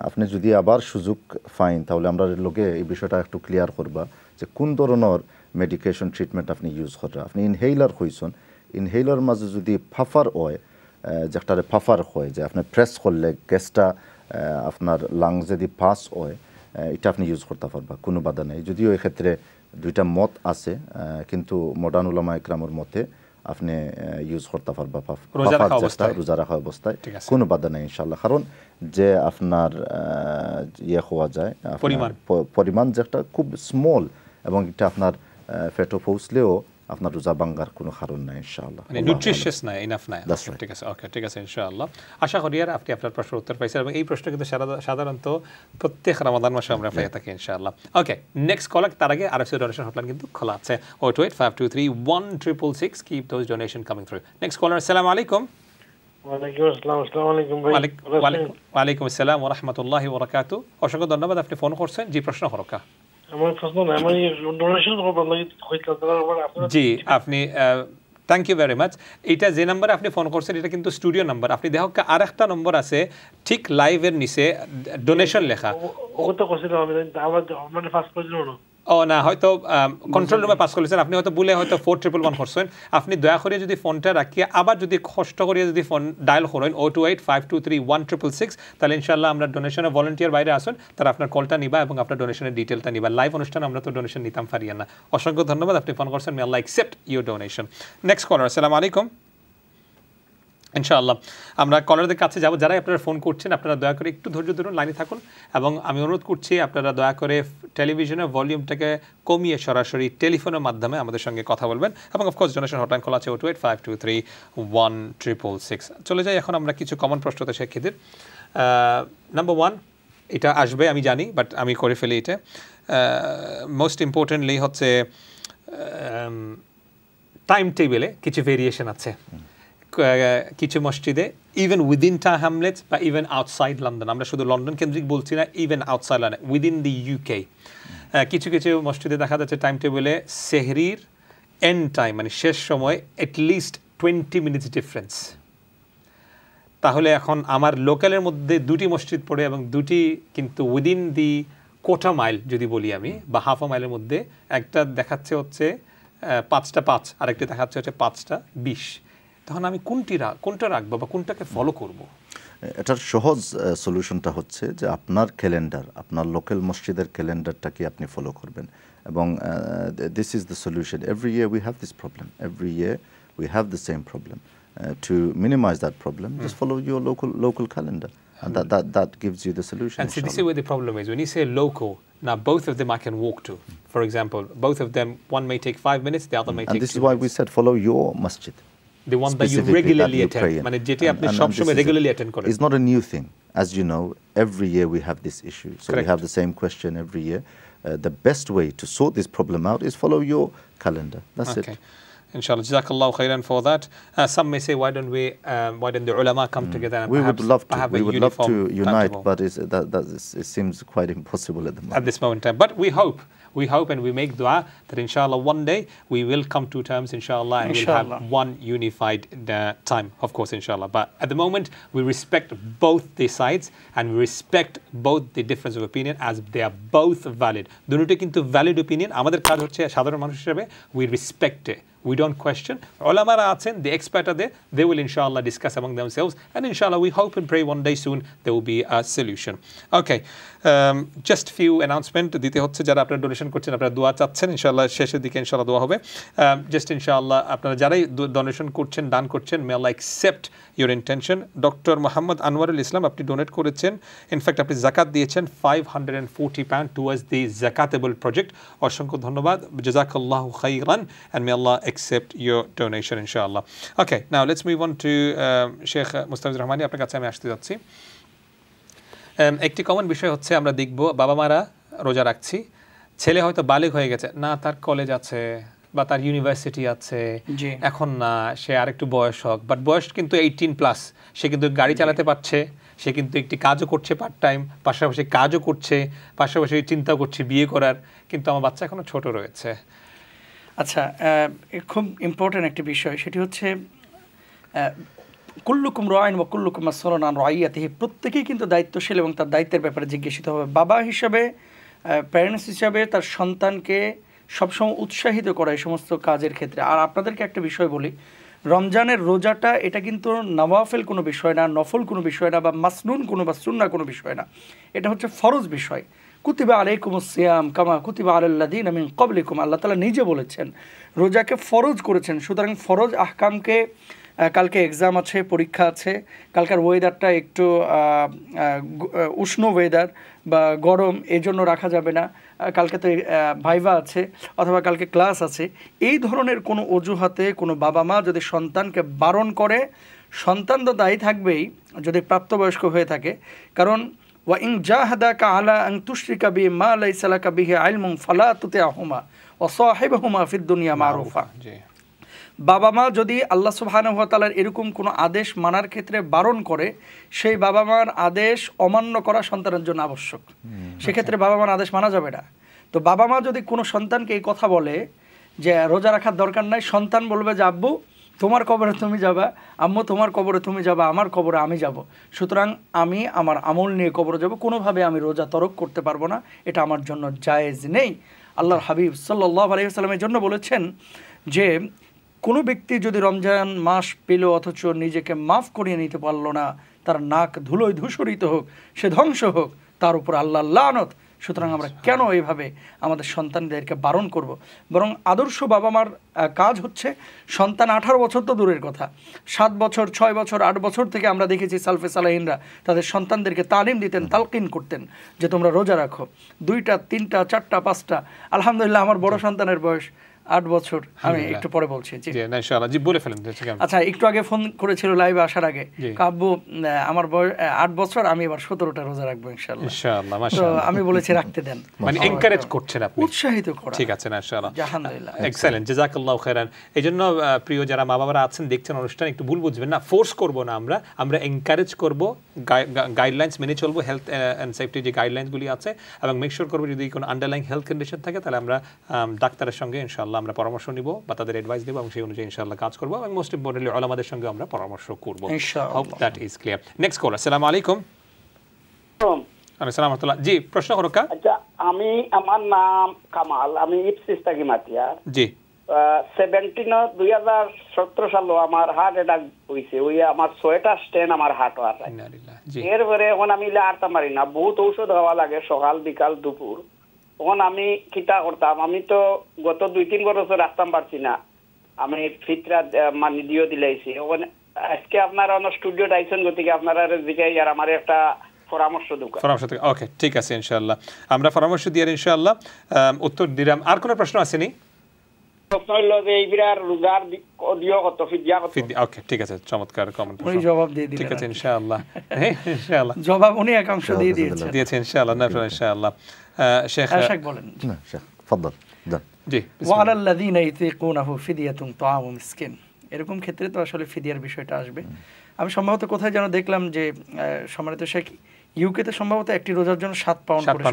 আপনি যদি আবার সুযোগ পাইন তাহলে আমরা লোকে এই বিষয়টা একটু ক্লিয়ার করবা যে কোন ধরনের মেডিকেশন ট্রিটমেন্ট আপনি ইউজ করা আপনি ইনহেলার হইছেন ইনহেলার মাঝে যদি ফাফার হয় যেটারে ফাফার হয় যে আপনি প্রেস করলে গ্যাসটা আপনার লাংস যদি পাস হয় এটা আপনি ইউজ করতে পারবা কোনো বাধা নেই যদিও এক্ষেত্রে দুইটা মত আছে কিন্তু মডার্ন উলামা ইকরামের মতে আপনি ইউজ করতে পারবা রোজা রাখা অবস্থায় কোনো বাধা নেই ইনশাআল্লাহ কারণ যে আপনার ইয়ে হওয়া যায় পরিমাণ যেটা খুব স্মল এবং এটা আপনার ফেটো পৌঁছলেও আপনার রোজা ভাঙার কোনো কারণ নাই ইনশাআল্লাহ মানে নিউট্রিশিয়াস না ইনাফ না ঠিক আছে ওকে ঠিক আছে ইনশাআল্লাহ আশা করি আর আপনি আপনার প্রশ্নের উত্তর পাইছেন এবং এই প্রশ্ন কিন্তু সাধারণত প্রত্যেক রমাদান মাসে আমরা পেয়ে থাকি ইনশাআল্লাহ ওকে নেক্সট কল তার আগে আরএফসি ডোনেশন হটলাইন কিন্তু খোলা আছে 028523166 keep those donation coming through next caller আসসালামু আলাইকুম আসসালামু আলাইকুম ভাই ওয়ালাইকুম আসসালাম ওয়া রাহমাতুল্লাহি ওয়া বারাকাতুহু অসংখ্য ধন্যবাদ আপনি ফোন করছেন জি প্রশ্ন হরকা আমার প্রশ্ন না আমি ডোনেশন করব লাগি কইতাম জি আপনি থ্যাংক ইউ ভেরি মাচ এটা যে নাম্বারে আপনি ফোন করছেন এটা কিন্তু স্টুডিও নাম্বার আপনি দেখো আরেকটা নম্বর আছে ঠিক লাইভের নিচে ডোনেশন লেখা ও তো কইছিল আমি মানে ফাস্ট কইছিল না ও না হয়তো কন্ট্রোল রুমে পাস করেছেন আপনি হয়তো বলে হয়তো 4111 করছেন আপনি দয়া করে যদি ফোনটা রাখিয়ে আবার যদি কষ্ট করিয়ে যদি ফোন ডায়াল করেন 028523166 তাহলে ইনশাআল্লাহ আমরা ডোনেশনে ভলান্টিয়ার বাইরে আসুন তারা আপনার কলটা নিবা এবং আপনার ডোনেশনের ডিটেলটা নিবা লাইভ অনুষ্ঠানে আমরা তো ডোনেশন নিতাম পারিয়া না অসংখ্য ধন্যবাদ আপনি ফোন করছেন may Allah accept your donation next caller আসসালামু আলাইকুম ইনশাআল্লাহ আমরা কলারদের কাছে যাব যারা আপনারা ফোন করছেন আপনারা দয়া করে একটু ধৈর্য ধরুন লাইনে থাকুন এবং আমি অনুরোধ করছি আপনারা দয়া করে টেলিভিশনের ভলিউমটাকে কমিয়ে সরাসরি টেলিফোনের মাধ্যমে আমাদের সঙ্গে কথা বলবেন এবং অফকোর্স ডোনেশন হটলাইন খোলা আছে 028523166 চলে যাই এখন আমরা কিছু কমন প্রশ্নতে শেখ খিদির নাম্বার 1 এটা আসবে আমি জানি বাট আমি করে ফেলি এটা মোস্ট ইম্পর্টেন্টলি হচ্ছে টাইম টেবিলে কিছু ভেরিয়েশন আছে কিছু মসজিদে ইভেন উইদিন টাউন হ্যামলেটস বা ইভেন আউটসাইড লন্ডন আমরা শুধু লন্ডন কেন্দ্রিক বলছি না even outside London within the UK কিছু কিছু মসজিদে দেখা যাচ্ছে টাইম টেবিলে সেহরির এন্ড টাইম মানে শেষ সময় অ্যাটলিস্ট 20 মিনিটস ডিফারেন্স তাহলে এখন আমার লোকালের মধ্যে দুটি মসজিদ পড়ে এবং দুটি কিন্তু উইদিন দি কোটা মাইল যদি বলি আমি বা হাফ আ মাইলের মধ্যে একটা দেখাচ্ছে হচ্ছে 5:05 আর একটা দেখাচ্ছে হচ্ছে 5:20 তখন আমি কোনটা রাখবো বা কোনটাকে ফলো করব এটার সহজ সলিউশনটা হচ্ছে যে আপনার ক্যালেন্ডার আপনার লোকাল মসজিদের ক্যালেন্ডারটাকে আপনি ফলো করবেন এবং this is the solution every year we have this problem every year we have the same problem to minimize that problem just follow your local calendar and that gives you the solution and see this is where the problem is when you say local now both of them I can walk to for example both of them one may take 5 minutes the other may take 2 minutes and this is why we said follow your masjid the one that you regularly attend মানে যেটি আপনি সব সময় regularly attend করেন it's not a new thing as you know every year we have this issue so we have the same question every year the best way to sort this problem out is follow your calendar that's it Inshallah, jazakallahu khairan for that. Some may say, why don't the ulama come together and we would love to. Have we would love to unite, timetable. but it seems quite impossible at the moment. At this moment in time. But we we hope and we make dua that inshallah one day we will come to terms inshallah and we'll have one unified time, of course, inshallah. But at the moment we respect both the sides and we respect both the difference of opinion as they are both valid. দুটোই কিন্তু valid opinion. আমাদের কাজ হচ্ছে সাধারণ মানুষ হিসেবে we respect it. We don't question. Ulamara achen, the expert are there, they will inshallah discuss among themselves, and inshallah we hope and pray one day soon there will be a solution. Okay, just few announcement দিতে হচ্ছে যারা আপনারা donation করছেন, আপনারা দোয়া চাচ্ছেন, ইনশাআল্লাহ শেষের দিকে ইনশাআল্লাহ দোয়া হবে। Just ইনশাআল্লাহ আপনারা যারাই ডোনেশন করছেন, দান করছেন, may Allah accept your intention. Doctor Mohammad Anwarul Islam আপনি ডোনেট করেছেন, ইনফ্যাক্ট আপনি যাকাত দিয়েছেন £540 towards the zakatable project. অসংখ্য ধন্যবাদ, জাযাকাল্লাহু খাইরান, and may Allah accept your donation inshallah. Okay, now let's move on to Sheikh Mustafiz Rahmani, আপনার কাছে আমি আসতে যাচ্ছি। একটি কমন বিষয় হচ্ছে আমরা দেখব বাবা মারা রোজা রাখছি, ছেলে হয়তো বালিগ হয়ে গেছে, না তার কলেজ আছে বা তার ইউনিভার্সিটি আছে, এখন না সে আরেকটু বয়স হোক, বাট বয়স কিন্তু 18+, সে কিন্তু গাড়ি চালাতে পারছে, সে কিন্তু একটি কাজও করছে পার্ট টাইম, পাশাপাশি কাজও করছে, পাশাপাশি চিন্তা করছে বিয়ে করার, কিন্তু আমার বাচ্চা এখনো ছোট রয়েছে। আচ্ছা, খুব ইম্পর্টেন্ট একটি বিষয়, সেটি হচ্ছে কুল্লুকুম রাইন ওয়া কুল্লুকুম মাসউলুন আন রাইয়াতিহি, প্রত্যেকেই কিন্তু দায়িত্বশীল এবং তার দায়িত্বের ব্যাপারে জিজ্ঞাসিত হবে। বাবা হিসাবে, প্যারেন্টস হিসাবে তার সন্তানকে সবসময় উৎসাহিত করা এই সমস্ত কাজের ক্ষেত্রে। আর আপনাদেরকে একটা বিষয় বলি, রমজানের রোজাটা এটা কিন্তু নওয়াফেল কোনো বিষয় না, নফল কোনো বিষয় না, বা মাসনুন কোনো বা সুন্না কোনো বিষয় না, এটা হচ্ছে ফরজ বিষয়। কুতিবা আলাইকুমুস সিয়াম কামা কুতিবা আলাল্লাযীনা মিন ক্বাবলিকুম, আল্লাহ তাআলা নিজে বলেছেন রোজাকে ফরজ করেছেন। সুতরাং ফরজ আহকামকে, কালকে এক্সাম আছে, পরীক্ষা আছে, কালকার ওয়েদারটা একটু উষ্ণ ওয়েদার বা গরম, এই জন্য রাখা যাবে না, কালকে তো ভাইভা আছে অথবা কালকে ক্লাস আছে, এই ধরনের কোনো অজুহাতে কোনো বাবা মা যদি সন্তানকে বারণ করে, সন্তান তো দায়ী থাকবেই যদি প্রাপ্তবয়স্ক হয়ে থাকে। কারণ ওয়া ইন জাহাদাকা আলা আন তুশরিকা বি মা লাইসা লাকা বিহি ইলমুন ফালা তুতি'হুমা ওয়া সাহিবহুমা ফিদ দুনিয়া মারুফা। বাবা মা যদি আল্লাহ সুবহানাহু ওয়া তাআলার এরকম কোনো আদেশ মানার ক্ষেত্রে বারণ করে, সেই বাবা মার আদেশ অমান্য করা সন্তানের জন্য আবশ্যক, সেক্ষেত্রে বাবা মার আদেশ মানা যাবে না। তো বাবা মা যদি কোনো সন্তানকে এই কথা বলে যে রোজা রাখার দরকার নাই, সন্তান বলবে যে আব্বু তোমার কবরে তুমি যাবা, আম্মু তোমার কবরে তুমি যাবা, আমার কবরে আমি যাব, সুতরাং আমি আমার আমল নিয়ে কবরে যাব, কোনোভাবে আমি রোজা তরক করতে পারবো না, এটা আমার জন্য জায়েজ নেই। আল্লাহর হাবিব সাল্লাল্লাহু আলাইহি ওয়াসাল্লামের জন্য বলেছেন যে কোনো ব্যক্তি যদি রমজান মাস পেল অথচ নিজেকে মাফ করিয়ে নিতে পারলো না, তার নাক ধুলোয় ধূসরিত হোক, সে ধ্বংস হোক, তার উপর আল্লাহর লানত। সুতরাং আমরা কেন এইভাবে আমাদের সন্তানদেরকে বারণ করব? বরং আদর্শ বাবা মার কাজ হচ্ছে, সন্তান 18 বছর তো দূরের কথা, 7 বছর 6 বছর 8 বছর থেকে আমরা দেখেছি সালফে সালাহিনরা তাদের সন্তানদেরকে তালিম দিতেন, তালকিন করতেন যে তোমরা রোজা রাখো, 2টা 3টা 4টা 5টা। আলহামদুলিল্লাহ আমার বড় সন্তানের বয়স 8 বছর, আমি একটু পরে বলছি। জি বলে ফেলেন। আচ্ছা, একটু আগে ফোন করেছিল লাইভে আসার আগে, আব্বু আমার বয়স 8 বছর, আমি এবার 17টা রোজা রাখবো ইনশাআল্লাহ। ইনশাআল্লাহ, মাশাআল্লাহ। আমি বলেছি রাখতে দেন, মানে এনকারেজ করছেন আপনি, উৎসাহিত করা। ঠিক আছে, ইনশাআল্লাহ, আলহামদুলিল্লাহ, এক্সেলেন্ট, জাযাকাল্লাহু খাইরান। এইজন্য প্রিয় যারা মা বাবারা আছেন দেখছেন অনুষ্ঠান, একটু ভুল বুঝবেন না, ফোর্স করব না, আমরা এনকারেজ করব, গাইডলাইন্স মেনে চলবো, হেলথ এন্ড সেফটি যে গাইডলাইন্সগুলি আছে, এবং মেক শিওর করব যদি কোনো আন্ডারলাইং হেলথ কন্ডিশন থাকে তাহলে আমরা ডাক্তারের সঙ্গে ইনশাআল্লাহ আমরা পরামর্শ নিব বা তাদের অ্যাডভাইস দেব এবং সেই অনুযায়ী ইনশাআল্লাহ কাজ করব, এবং মোস্ট ইম্পর্টেন্টলি উলামাদের সঙ্গে আমরা পরামর্শ করব। Hope that is clear. Next call. আসসালামু আলাইকুম। আসসালামু আলাইকুম রাহমাতুল্লাহ। জি, প্রশ্ন করো কা। আচ্ছা, আমার নাম কামাল, আমি ইপসিস থাকি মাতিয়া। জি, 2017 সালে আমার হার্ট অ্যাটাক হইছে, ওই আমার 6টা স্টেন আমার হার্ট আছে। এরপরে এখন আমি আরতা মারি না, বহুত ঔষধ হওয়া লাগে সকাল বিকাল দুপুর। তখন আমি কিতা করতাম, আমি তো গত 2-3 বছর রাখতাম পারছি না, আমি ফিতরা মানে দিও দিলাইছি। আজকে আপনারা স্টুডিওতে আইছেন, গতিকে আপনারা জিগাই আর আমার একটা পরামর্শ দরকার। ওকে, ঠিক আছে, ইনশাআল্লাহ আমরা পরামর্শ দিয়ে ইনশাআল্লাহ উত্তর দিলাম। আর কোনো প্রশ্ন আসেনি? প্রশ্ন হলো যে এইবার রোজার দিও কত, ফিদিয়া কত? ওকে, ঠিক আছে, চমৎকার কমেন্ট, উনি জবাব দিয়ে দিলেন। ঠিক আছে, ইনশাআল্লাহ, ইনশাআল্লাহ জবাব উনি একাংশ দিয়ে দিয়েছেন ইনশাআল্লাহ। না, ইনশাআল্লাহ শেখ বলেন। না শেখ, تفضل। জি, ওয়ালা আল্লাযীনা ইতিকুনাহু ফিদিয়াতুন তাআমু মিসকিন, এরকম ক্ষেত্রে তো আসলে ফিদিয়ার বিষয়টা আসবে। আমি সম্ভবত কোথায় যেন দেখলাম যে সম্মানিত শেখ ইউকেতে সম্ভবত একটি রোজার জন্য 7 পাউন্ড করে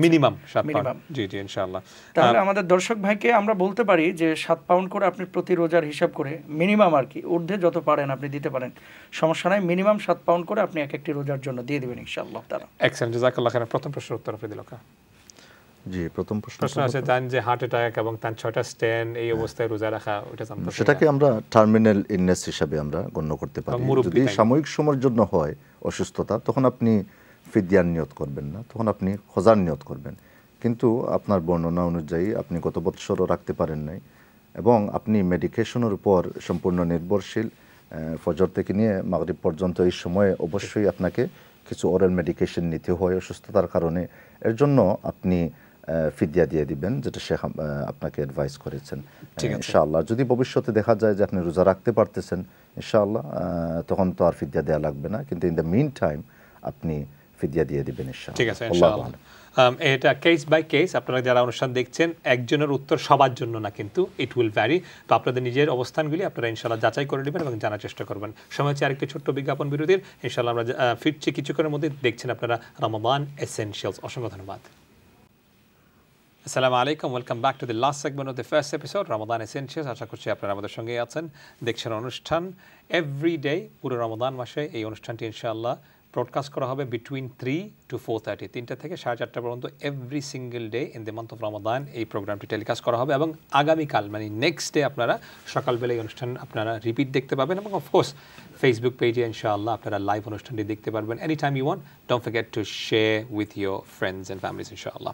মিনিমাম 7 পাউন্ড। জি জি ইনশাআল্লাহ। তাহলে আমাদের দর্শক ভাইকে আমরা বলতে পারি যে 7 পাউন্ড করে আপনি প্রতি রোজার হিসাব করে মিনিমাম আর কি, ঊর্ধ্বে যত পারেন আপনি দিতে পারেন, সমস্যা নাই। মিনিমাম 7 পাউন্ড করে আপনি এক একটি রোজার জন্য দিয়ে দিবেন ইনশাআল্লাহ তাআলা। এক্সেলেন্ট, জাযাকাল্লাহ খাইরান। প্রথম প্রশ্নের উত্তর আপনি দিলেন। জি, প্রথম প্রশ্ন আছে জান যে হার্ট অ্যাটাক এবং তার 6টা স্টেন, এই অবস্থায় রোজা রাখা, ওটা জানতে চাই। সেটাকে আমরা টার্মিনাল ইলনেস হিসেবে আমরা গণ্য করতে পারি। যদি সাময়িক সময়ের জন্য হয় অসুস্থতা, তখন আপনি ফিদিয়ার নিয়ত করবেন না, তখন আপনি খোঁজার নিয়ত করবেন। কিন্তু আপনার বর্ণনা অনুযায়ী আপনি গত বৎসরও রাখতে পারেন নাই এবং আপনি মেডিকেশনের উপর সম্পূর্ণ নির্ভরশীল। ফজর থেকে নিয়ে মাগরিব পর্যন্ত এই সময়ে অবশ্যই আপনাকে কিছু ওরাল মেডিকেশন নিতে হয় অসুস্থতার কারণে। এর জন্য আপনি ফিদিয়া দিয়ে দিবেন, যেটা শেখ আপনাকে অ্যাডভাইস করেছেন। ইনশাআল্লাহ যদি ভবিষ্যতে দেখা যায় যে আপনি রোজা রাখতে পারতেছেন, ইনশাআল্লাহ তখন তো আর ফিদিয়া দেওয়া লাগবে না, কিন্তু ইন দ্য মিন টাইম আপনি ফিদিয়া দিয়ে দিবেন ইনশাআল্লাহ। ঠিক আছে ইনশাআল্লাহ। এটা কেস বাই কেস, আপনারা যারা অনুষ্ঠান দেখছেন একজনের উত্তর সবার জন্য না, কিন্তু ইট উইল ভ্যারি। তো আপনাদের নিজের অবস্থানগুলি আপনারা ইনশাআল্লাহ যাচাই করে নেবেন এবং জানার চেষ্টা করবেন। সময় হচ্ছে আরেকটি ছোট্ট বিজ্ঞাপন বিরতির। ইনশাআল্লাহ আমরা ফিরছি কিছুক্ষণের মধ্যে। দেখছেন আপনারা রমাদান এসেনশিয়ালস। অসংখ্য ধন্যবাদ। আসসালামু আলাইকুম, welcome back to the last segment of the first episode Ramadan essentials. আশা করছি আপনারা আমাদের সঙ্গে আছেন, দেখছেন অনুষ্ঠান এভরিডে। পুরো রমাদান মাসে এই অনুষ্ঠানটি ইনশাআল্লাহ ব্রডকাস্ট করা হবে বিটুইন 3 to 4:30, 3টা থেকে 4:30 পর্যন্ত every single day in the month of Ramadan এই প্রোগ্রামটি টেলিকাস্ট করা হবে। এবং আগামীকাল মানে নেক্সট ডে আপনারা সকালবেলা এই অনুষ্ঠান আপনারা রিপিট দেখতে পাবেন এবং অফকোর্স ফেসবুক পেজে ইনশাআল্লাহ আপনারা লাইভ অনুষ্ঠানটি দেখতে পারবেন any time you want. Don't forget to share with your friends and families ইনশাআল্লাহ।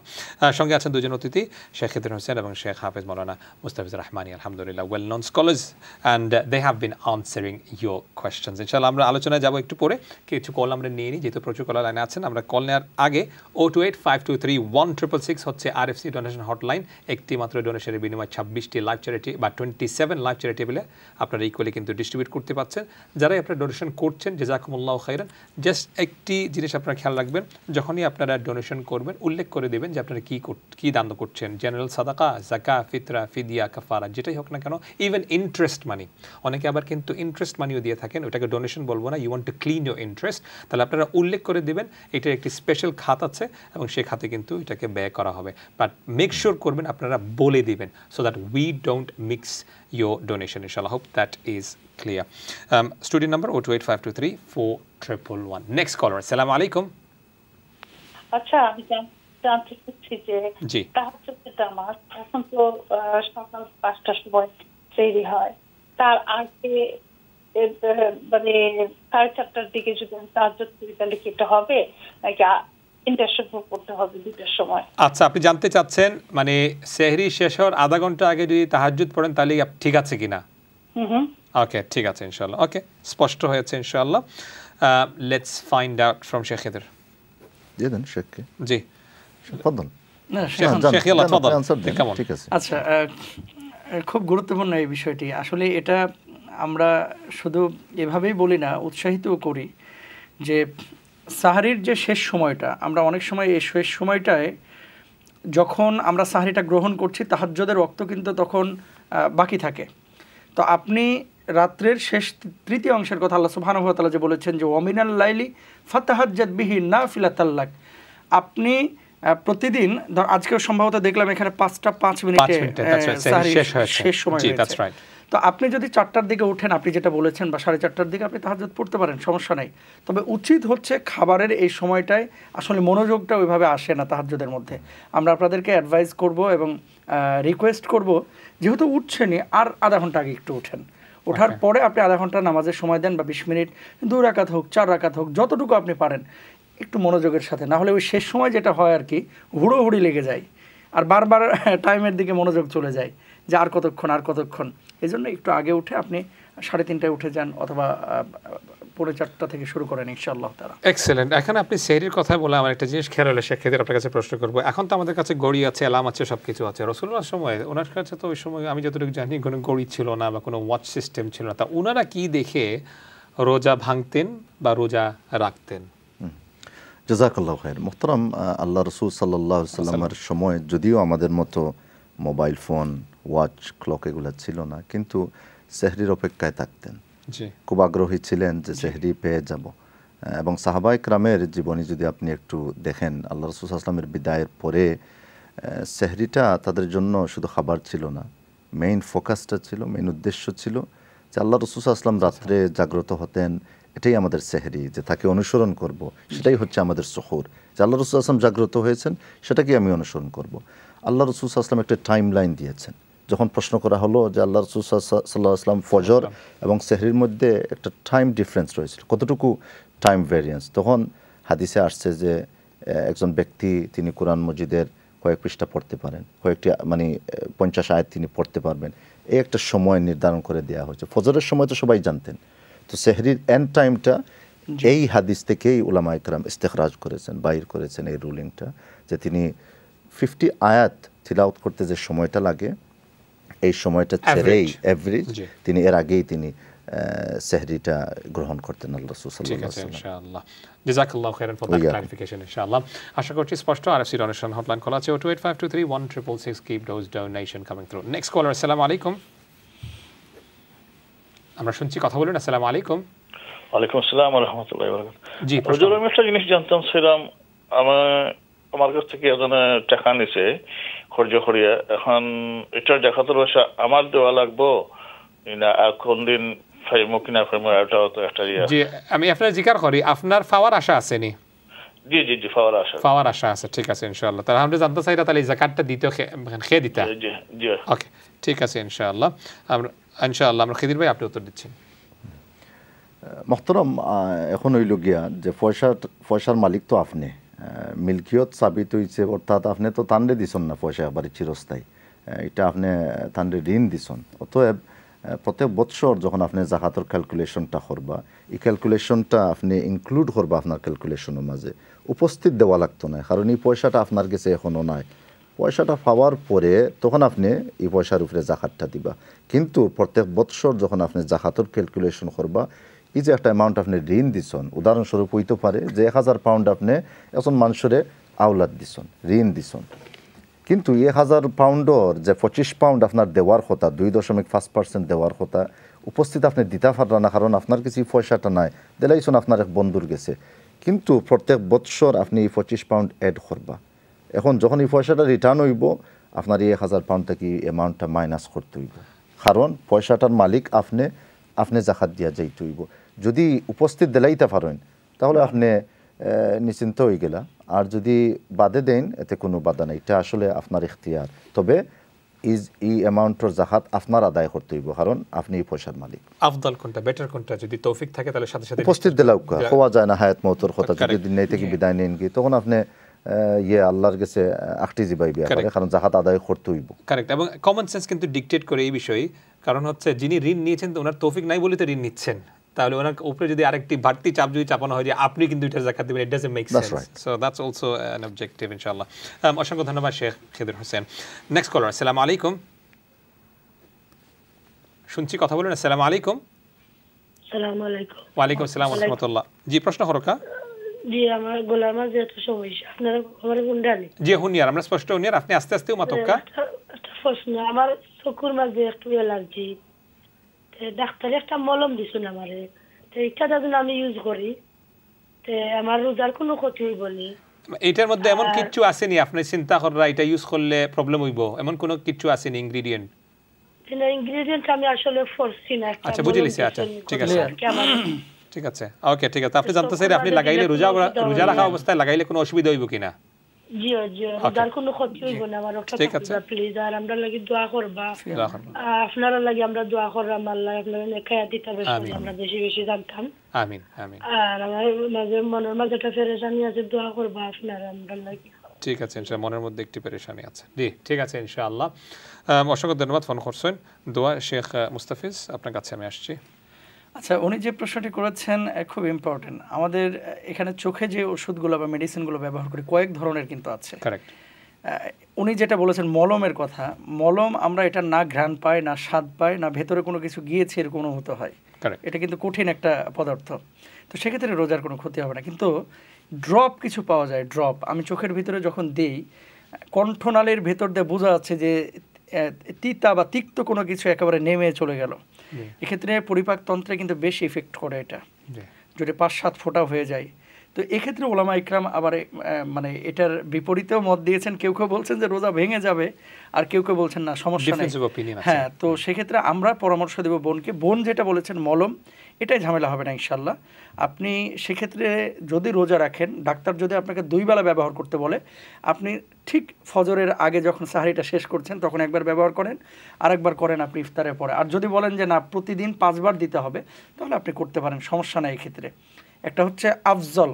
সঙ্গে আছেন দুজন অতিথি, শেখ খিদির হোসেন এবং শেখ হাফেজ মৌলানা মুস্তাফিজুর রহমানী, আলহামদুলিল্লাহ well known scholars, and they have been answering your questions. ইনশাআল্লাহ আমরা আলোচনায় যাবো একটু পরে। কিছু কল আমরা নিয়ে নিই, যেহেতু প্রচুর কলার লাইনে আছেন। আমরা কল নেওয়ার আগে 028523166 হচ্ছে RFC ডোনেশন হটলাইন। একটি মাত্র ডোনেশনের বিনিময়ে 26টি লাইভ চ্যারিটি বা 27 লাইভ চ্যারিটি বলে আপনারা ইকুয়ালি কিন্তু ডিস্ট্রিবিউট করতে পারছেন। যারাই আপনারা ডোনেশন করছেন জাযাকুমুল্লাহু খাইরান। জাস্ট একটি জিনিস আপনারা খেয়াল রাখবেন, যখনই আপনারা ডোনেশন করবেন উল্লেখ করে দেবেন যে আপনারা কী দান করছেন। জেনারেল সাদাকা, জাকা, ফিতরা, ফিদিয়া, কাফারা, যেটাই হোক না কেন, ইভেন ইন্টারেস্ট মানি। অনেকে আবার কিন্তু ইন্টারেস্ট মানিও দিয়ে থাকেন, ওটাকে ডোনেশন বলবো না, you want to clean your interest. তাহলে আপনারা উল্লেখ করে দেবেন এটার একটি স্পেশাল খাত আছে এবং সেই খাতে কিন্তু এটাকে ব্যয় করা হবে। বাট মেক শিওর করবেন আপনারা বলে দিবেন, so that we don't mix your donation inshallah. Hope that is clear. Student number 028523411. Next caller. Assalamu alaikum. আচ্ছা, আমি জানতে চাচ্ছি যে তাহাজ্জুদের নামাজ এখন তো সকাল 5টার সময় সেহরি হয়, তার আগে মানে 4:30টার দিকে যদি তাহাজ্জুদ করি তাহলে কি এটা হবে নাকি ইন্টারশিপ করতে হবে 2টার সময়? আচ্ছা, আপনি জানতে চাচ্ছেন মানে সেহরি শেষ হওয়ার আধা ঘন্টা আগে যদি তাহাজ্জুদ পড়েন তাহলে ঠিক আছে কিনা? ওকে, ঠিক আছে ইনশাআল্লাহ। ওকে, স্পষ্ট হয়েছে ইনশাআল্লাহ। Let's find out from Sheikh Khidir. জি দেন শেখকে। জি تفضل। না শেখ ইয়াল্লাহ تفضل। ঠিক আছে। আচ্ছা, খুব গুরুত্বপূর্ণ এই বিষয়টি। আসলে এটা আমরা শুধু এভাবেই বলি না, উৎসাহিতও করি যে সাহারির যে শেষ সময়টা, আমরা অনেক সময় এই শেষ সময়টায় যখন আমরা সাহারিটা গ্রহণ করছি তাহাজ্জুদের ওয়াক্ত কিন্তু তখন বাকি থাকে। তো আপনি রাত্রের শেষ তৃতীয় অংশের কথা আল্লাহ সুবহানাহু ওয়া তাআলা যে বলেছেন যে ওয়ামিনাল লাইলি ফাতাহাজ্জাদ বিহি নাফিলাতাল লাক, আপনি প্রতিদিন আজকেও সম্ভবত দেখলাম এখানে 5:05 শেষ সময় হয়েছে। তো আপনি যদি 4টার দিকে উঠেন, আপনি যেটা বলেছেন, বা 4:30টার দিকে আপনি তাহাজ্জুদ পড়তে পারেন, সমস্যা নেই। তবে উচিত হচ্ছে খাবারের এই সময়টায় আসলে মনোযোগটা ওইভাবে আসে না তাহাজ্জুদের মধ্যে। আমরা আপনাদেরকে অ্যাডভাইস করব এবং রিকোয়েস্ট করব, যেহেতু উঠছেনই আর আধা ঘন্টা আগে একটু উঠেন। ওঠার পরে আপনি আধা ঘন্টা নামাজের সময় দেন বা 20 মিনিট, 2 রাকাত হোক 4 রাকাত হোক, যতটুকু আপনি পারেন একটু মনোযোগের সাথে। না হলে ওই শেষ সময় যেটা হয় আর কি, হুড়োহুড়ি লেগে যায় আর বারবার টাইমের দিকে মনোযোগ চলে যায় যে আর কতক্ষণ। এই জন্য একটু আগে উঠে আপনি 3:30টায় উঠে যান অথবা 4:30 থেকে শুরু করেন ইনশাআল্লাহ তাআলা। এক্সেলেন্ট। এখন আপনি সেহরির কথা বলে আমার একটা জিনিস খেয়াল হলো, শেখ খিদির আপনার কাছে প্রশ্ন করবো। এখন তো আমাদের কাছে ঘড়ি আছে, অ্যালার্ম আছে, সব কিছু আছে। রাসূলুল্লাহর সময় ওনার কাছে তো ওই সময় আমি যতটুকু জানি কোনো ঘড়ি ছিল না বা কোনো ওয়াচ সিস্টেম ছিল না। তা ওনারা কি দেখে রোজা ভাঙতেন বা রোজা রাখতেন? জাযাকাল্লাহু খাইর। মুহতারাম, আল্লাহ রাসূল সাল্লাল্লাহু আলাইহি ওয়াসাল্লামের সময় যদিও আমাদের মতো মোবাইল ফোন, ওয়াচ, ক্লক এগুলো ছিল না, কিন্তু সেহরির অপেক্ষায় থাকতেন। খুব আগ্রহী ছিলেন যে সেহরি পেয়ে যাব। এবং সাহাবায়ে কেরামের জীবনী যদি আপনি একটু দেখেন, আল্লাহ রাসূল সাল্লাল্লাহু আলাইহি ওয়াসাল্লামের বিদায়ের পরে সেহরিটা তাদের জন্য শুধু খাবার ছিল না, মেইন ফোকাসটা ছিল, মেইন উদ্দেশ্য ছিল যে আল্লাহ রাসূল সাল্লাল্লাহু আলাইহি ওয়াসাল্লাম রাত্রে জাগ্রত হতেন, এটাই আমাদের সেহরি, যে তাকে অনুসরণ করব, সেটাই হচ্ছে আমাদের সুহুর, যে আল্লাহ রাসূল সাল্লাল্লাহু আলাইহি ওয়াসাল্লাম জাগ্রত হয়েছেন সেটাকে আমি অনুসরণ করব। আল্লাহ রাসূল সাল্লাল্লাহু আলাইহি ওয়াসাল্লাম একটা টাইম লাইন দিয়েছেন। যখন প্রশ্ন করা হলো যে আল্লাহ রাসূল সাল্লাল্লাহু আলাইহি ওয়াসাল্লাম ফজর এবং সেহরির মধ্যে একটা টাইম ডিফারেন্স রয়েছে, কতটুকু টাইম ভ্যারিয়েন্স, তখন হাদিসে আসছে যে একজন ব্যক্তি তিনি কোরআন মজিদের কয়েক পৃষ্ঠা পড়তে পারেন, কয়েকটি 50 আয়াত তিনি পড়তে পারবেন, এই একটা সময় নির্ধারণ করে দেওয়া হয়েছে। ফজরের সময় তো সবাই জানতেন, তো সেহরির এন্ড টাইমটা এই হাদিস থেকেই উলামায়ে কেরাম ইস্তেখরাজ করেছেন, বাইর করেছেন এই রুলিংটা, যে তিনি 50 আয়াত তিলাওয়াত করতে যে সময়টা লাগে এই সময়টা ছেড়েই এভারেজ তিনি এর আগেই তিনি সেহরিটা গ্রহণ করতেন আল্লাহ রাসূল সাল্লাল্লাহু আলাইহি ওয়াসাল্লাম। ইনশাআল্লাহ জাযাকাল্লাহু খাইরান ফর দ্যাট ক্লারিফিকেশন। ইনশাআল্লাহ আশা করছি স্পষ্ট। আরএফসি ডোনেশন হটলাইন খোলা আছে 02852316666, keep those donation coming through. Next caller, আসসালামু আলাইকুম। আমরা শুনছি, কথা বলুন। আসসালামু আলাইকুম। ওয়ালাইকুম আসসালাম ওয়া রাহমাতুল্লাহি ওয়া বারাকাতুহু। জি হুজুর, আমি একটা জিনিস জানতাম ছিলাম, আমার কাছ থেকে একজনে টাকা নিছে খরচ করিয়া, এখন এটার দেখাতে রয়েছে আমার দেওয়া লাগবো না কোন দিন ফাইমো কিনা ফাইমো, এটাও তো একটা ইয়ে। জি, আমি আপনার জিকার করি, আপনার পাওয়ার আশা আছে নি? জি জি জি, পাওয়ার আশা আছে। ঠিক আছে ইনশাআল্লাহ। তাহলে আমরা জানতে চাইরা তাহলে যাকাতটা দিতে খেয়ে দিতা। জি জি, ওকে ঠিক আছে ইনশাআল্লাহ। আমরা খিদির ভাই আপনি উত্তর দিচ্ছেন। মোহতারাম, এখন হইল গিয়া যে পয়সার মালিক তো আপনি, মিল্কিয়ত সাবিত হইছে, অর্থাৎ আপনি তো তান্ডে দিছন না পয়সা একবারে চিরস্থায়ী, এটা আপনি তান্ডে ঋণ দিছন। অতএব প্রত্যেক বৎসর যখন আপনি জাকাতের ক্যালকুলেশনটা করবা, এই ক্যালকুলেশনটা আপনি ইনক্লুড করবা আপনার ক্যালকুলেশনের মাঝে, উপস্থিত দেওয়া লাগতো না, কারণ এই পয়সাটা আপনার কাছে এখনও নাই। পয়সাটা পাওয়ার পরে তখন আপনি এই পয়সার উপরে জাকাতটা দিবা। কিন্তু প্রত্যেক বৎসর যখন আপনি জাকাতের ক্যালকুলেশন করবা, এই যে একটা অ্যামাউন্ট আপনি ঋণ দিছন, উদাহরণস্বরূপ হইতে পারে যে 1000 পাউন্ড আপনি এখন মানুষের আওলাদ দিছন, ঋণ দিছন, কিন্তু 1000 পাউন্ডর যে 25 পাউন্ড আপনার দেওয়ার কথা, 2.5% দেওয়ার কথা, উপস্থিত আপনি দিতে পারবেন না, কারণ আপনার কিছু পয়সাটা নাই, দিলাইছন আপনার এক বন্ধুর গেছে। কিন্তু প্রত্যেক বৎসর আপনি এই 25 পাউন্ড অ্যাড করবা। এখন যখন এই পয়সাটা রিটার্ন হইব, আপনার এই 1000 পাউন্ড থেকে অ্যামাউন্টটা মাইনাস করতে হইব, কারণ পয়সাটার মালিক আপনি জাকাত দিয়া যাইতে হইব। যদি উপস্থিত দিলাইতে পারেন তাহলে আপনি নিশ্চিন্ত হয়ে গেলা, আর যদি বাদে দেন এতে কোনো বাধা নেই, এটা আসলে আপনার ইখতিয়ার। তবে এই অ্যামাউন্টের জাকাত আপনার আদায় করতে হইব, কারণ আপনি এই পয়সার মালিক। আফদল কোনটা, বেটার কোনটা? যদি তৌফিক থাকে তাহলে সাথে সাথে উপস্থিত দিলাও হওয়া যায় না, হায়াত মওতের কথা যদি দিন নেই থেকে বিদায় নেন কি, তখন আপনি আল্লাহর কাছে আখটি জিবাইবে, কারণ জাকাত আদায় করতে হইব। কারেক্ট। এবং কমন সেন্স কিন্তু ডিকটেট করে এই বিষয়ে, কারণ হচ্ছে যিনি ঋণ নিয়েছেন তো ওনার তৌফিক নাই বলে তো ঋণ নিচ্ছেন, তাহলে ওনার উপরে যদি আরেকটি বাড়তি চাপ যদি চাপানো হয় যে আপনি কিন্তু এটা যাকাত দিবেন, it doesn't make sense. So that's also an objective ইনশাআল্লাহ। অসংখ্য ধন্যবাদ শেখ খিদির হোসেন। নেক্সট কলার, আসসালামু আলাইকুম। শুনছি, কথা বলুন। আসসালামু আলাইকুম। আসসালামু আলাইকুম। ওয়ালাইকুম আসসালাম ওয়া রাহমাতুল্লাহ। জি, প্রশ্ন করকা। জি, আমার গলার মাঝে একটা সমস্যা, আপনারা খবরে গুন্ডানি। জি হুনিয়ার, আমরা স্পষ্ট হুনিয়ার, আপনি আস্তে আস্তে মাতকা। একটা প্রশ্ন, আমার চকুর মাঝে একটু অ্যালার্জি, ডাক্তারে একটা মলম দিছেন আমারে, তো এটা যখন আমি ইউজ করি তে আমার রোজার কোনো ক্ষতি হইব নি? এটার মধ্যে এমন কিছু আসেনি আপনি চিন্তা করা এটা ইউজ করলে প্রবলেম হইব, এমন কোনো কিছু আসেনি ইনগ্রেডিয়েন্ট? না, ইনগ্রেডিয়েন্ট আমি আসলে ফোরছি না। আচ্ছা, বুঝিলিছি। আচ্ছা ঠিক আছে, ঠিক আছে, ওকে ঠিক আছে। আপনি জানতে চাইলে আপনি লাগাইলে রোজা রাখা অবস্থায় লাগাইলে কোনো অসুবিধা হইব কিনা? জি জি, রোজার কোনো ক্ষতি হইব না আমার, ওটা ঠিক আছে প্লিজ। আর আমরা লাগি দোয়া করবা, আপনারা লাগি আমরা দোয়া করলাম, আল্লাহ আপনাদের নেখায়া দিতে হবে, আমরা বেশি বেশি জানতাম। আমিন আমিন। আর আমার মাঝে মনের মাঝে একটা পেরেশানি আছে, দোয়া করবা আপনারা আমরা লাগি। ঠিক আছে ইনশাআল্লাহ, মনের মধ্যে একটি পেরেশানি আছে। জি ঠিক আছে ইনশাআল্লাহ। অসংখ্য ধন্যবাদ ফোন করছেন। দোয়া শেখ মুস্তাফিজ, আপনার কাছে আমি আসছি। আচ্ছা, উনি যে প্রশ্নটি করেছেন খুব ইম্পর্টেন্ট। আমাদের এখানে চোখে যে ওষুধগুলো বা মেডিসিনগুলো ব্যবহার করি কয়েক ধরনের কিন্তু আছে। কারেক্ট। উনি যেটা বলেছেন মলমের কথা, মলম আমরা এটা না ঘ্রাণ পাই, না স্বাদ পাই, না ভেতরে কোনো কিছু গিয়েছে এরকম অনুভূত হয়। এটা কিন্তু কঠিন একটা পদার্থ, তো সেক্ষেত্রে রোজার কোনো ক্ষতি হবে না। কিন্তু ড্রপ কিছু পাওয়া যায়, ড্রপ আমি চোখের ভিতরে যখন দিই, কণ্ঠনালীর ভেতর দিয়ে বোঝা যাচ্ছে যে তিতা বা তিক্ত কোনো কিছু একেবারে নেমে চলে গেল, এক্ষেত্রে পরিপাকতন্ত্রে কিন্তু বেশ ইফেক্ট করে এটা। যদি 5-7 ফোঁটা হয়ে যায়। তো এক্ষেত্রে ওলামা ইকরাম আবার মানে এটার বিপরীতেও মত দিয়েছেন। কেউ কেউ বলছেন যে রোজা ভেঙে যাবে, আর কেউ কেউ বলছেন না, সমস্যা নেই। হ্যাঁ, তো সেক্ষেত্রে আমরা পরামর্শ দেব বোনকে। বোন যেটা বলেছেন মলম, এটাই ঝামেলা হবে না ইনশাল্লাহ। আপনি সেক্ষেত্রে যদি রোজা রাখেন, ডাক্তার যদি আপনাকে 2 বেলা ব্যবহার করতে বলে, আপনি ঠিক ফজরের আগে যখন সাহারিটা শেষ করছেন তখন একবার ব্যবহার করেন, আরেকবার করেন আপনি ইফতারের পরে। আর যদি বলেন যে না প্রতিদিন 5 বার দিতে হবে, তাহলে আপনি করতে পারেন, সমস্যা নাই এক্ষেত্রে। একটা হচ্ছে আফজল,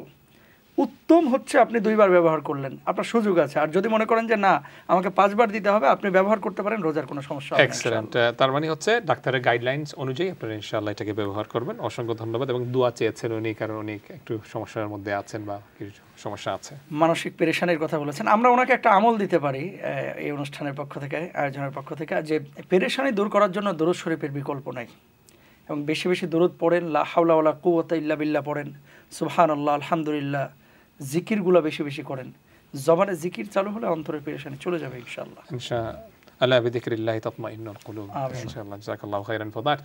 উত্তম হচ্ছে আপনি 2 বার ব্যবহার করলেন, আপনার সুযোগ আছে। আর যদি মনে করেন যে না আমাকে 5 বার দিতে হবে, আপনি ব্যবহার করতে পারেন, রোজার কোনো সমস্যা হবে না। এক্সেলেন্ট। তার মানে হচ্ছে ডাক্তারের গাইডলাইনস অনুযায়ী আপনারা ইনশাআল্লাহ এটাকে ব্যবহার করবেন। অসংখ্য ধন্যবাদ। এবং দোয়া চেয়েছেন উনি, কারণ উনি একটু সমস্যার মধ্যে আছেন বা কিছু সমস্যা আছে, মানসিক পেরেশানির কথা বলেছেন। আমরা ওনাকে একটা আমল দিতে পারি এই অনুষ্ঠানের পক্ষ থেকে, আয়োজনের পক্ষ থেকে, যে পেরেশানি দূর করার জন্য দরুদ শরীফের বিকল্প নাই। এবং বেশি বেশি দরুদ পড়েন, লা হাওলা ওয়ালা কুওয়াতা ইল্লা বিল্লাহ পড়েন, সুবহানাল্লাহ, আলহামদুলিল্লাহ, জিকিরগুলো বেশি বেশি করেন। জবানে জিকির চালু হলে অন্তরের পেরেশানি চলে যাবে ইনশাআল্লাহ। ইনশাআল্লাহ বিযিকরিল্লাহি তাতমাইন্নুল কুলুব। ইনশাআল্লাহ, জাযাকাল্লাহু খাইরান ফর দ্যাট।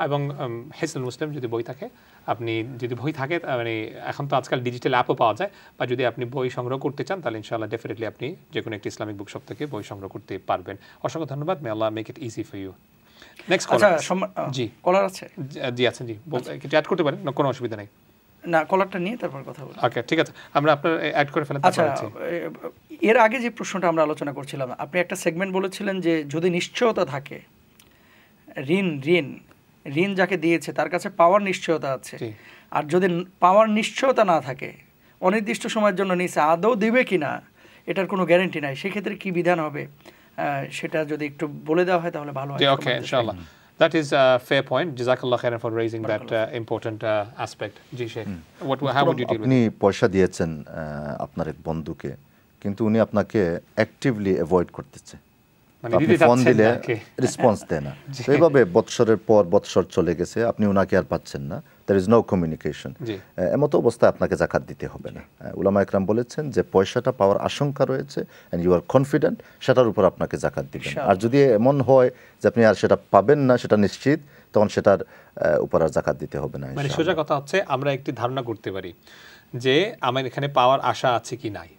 এবং হিসনুল মুসলিম যদি বই থাকে, আপনি যদি বই থাকে, মানে এখন তো আজকাল ডিজিটাল অ্যাপও পাওয়া যায়, বা যদি আপনি বই সংগ্রহ করতে চান তাহলে ইনশাআল্লাহ ডেফিনেটলি আপনি যে কোনো একটি ইসলামিক বুক শপ থেকে বই সংগ্রহ করতে পারবেন। অসংখ্য ধন্যবাদ। May Allah make it easy for you. Next caller. জি, কলার আছে? জি আছেন, জি কিছু অ্যাড করতে পারেন, কোনো অসুবিধা নেই। না, কলারটা নিয়ে তারপর কথা বলি। ওকে, ঠিক আছে, আমরা আপনার অ্যাড করে ফেলেন। আচ্ছা, এর আগে যে প্রশ্নটা আমরা আলোচনা করছিলাম, আপনি একটা সেগমেন্ট বলেছিলেন যে যদি নিশ্চয়তা থাকে, ঋণ যাকে দিয়েছে তার কাছে পাওয়ার নিশ্চয়তা আছে, আর যদি পাওয়ার নিশ্চয়তা না থাকে, অনির্দিষ্ট সময়ের জন্য নিচে আদৌ দিবে কিনা এটার কোনো গ্যারান্টি নাই, সেক্ষেত্রে কি বিধান হবে সেটা যদি একটু বলে দেওয়া হয় তাহলে ভালো হয়। ওকে, ইনশাআল্লাহ। That is a fair point. Jazakallah khairan for raising that important aspect. Ji Sheikh, how would you deal with it? আপনি পয়সা দিয়েছেন আপনার এক বন্ধুকে, কিন্তু উনি আপনাকে অ্যাক্টিভলি অ্যাভয়েড করতেছে, আপনি ফোন দিলে রেসপন্স দেয় না। এইভাবে বৎসরের পর বৎসর চলে গেছে, আপনি ওনাকে আর পাচ্ছেন না, there is no communication. এমতো অবস্থায় আপনাকে যাকাত দিতে হবে না। উলামা একরাম বলেছেন যে পয়সাটা পাওয়ার আশঙ্কা রয়েছে and you are confident, সেটার উপর আপনাকে যাকাত দিবেন। আর যদি এমন হয় যে আপনি আর সেটা পাবেন না, সেটা নিশ্চিত, তখন সেটার উপর আর যাকাত দিতে হবে না। মানে সোজা কথা হচ্ছে আমরা একটি ধারণা করতে পারি যে আমার এখানে পাওয়ার আশা আছে কি নাই।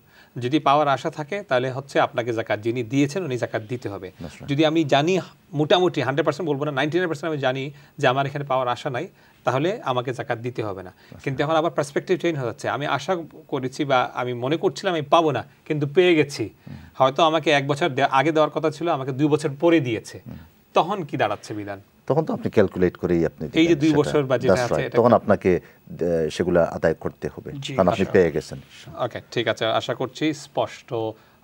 যদি পাওয়ার আশা থাকে তাহলে হচ্ছে আপনাকে যাকাত যিনি দিয়েছেন উনি যাকাত দিতে হবে। যদি আমি জানি মোটামুটি 100% বলবো না, 99% আমি জানি যে আমার এখানে পাওয়ার আশা নাই, তাহলে আমাকে যাকাত দিতে হবে না। কিন্তু এখন আবার পার্সপেক্টিভ চেঞ্জ হয়ে যাচ্ছে, আমি আশা করেছি বা আমি মনে করছিলাম আমি পাবো না, কিন্তু পেয়ে গেছি, হয়তো আমাকে 1 বছর আগে দেওয়ার কথা ছিল, আমাকে 2 বছর পরে দিয়েছে, তখন কি দাঁড়াচ্ছে বিধান? তখন তো আপনি ক্যালকুলেট করেই আপনি এই যে 2 বছর বা যেটা আছে তখন আপনাকে সেগুলো আদায় করতে হবে, কারণ আপনি পেয়ে গেছেন। ওকে, ঠিক আছে, আশা করছি স্পষ্ট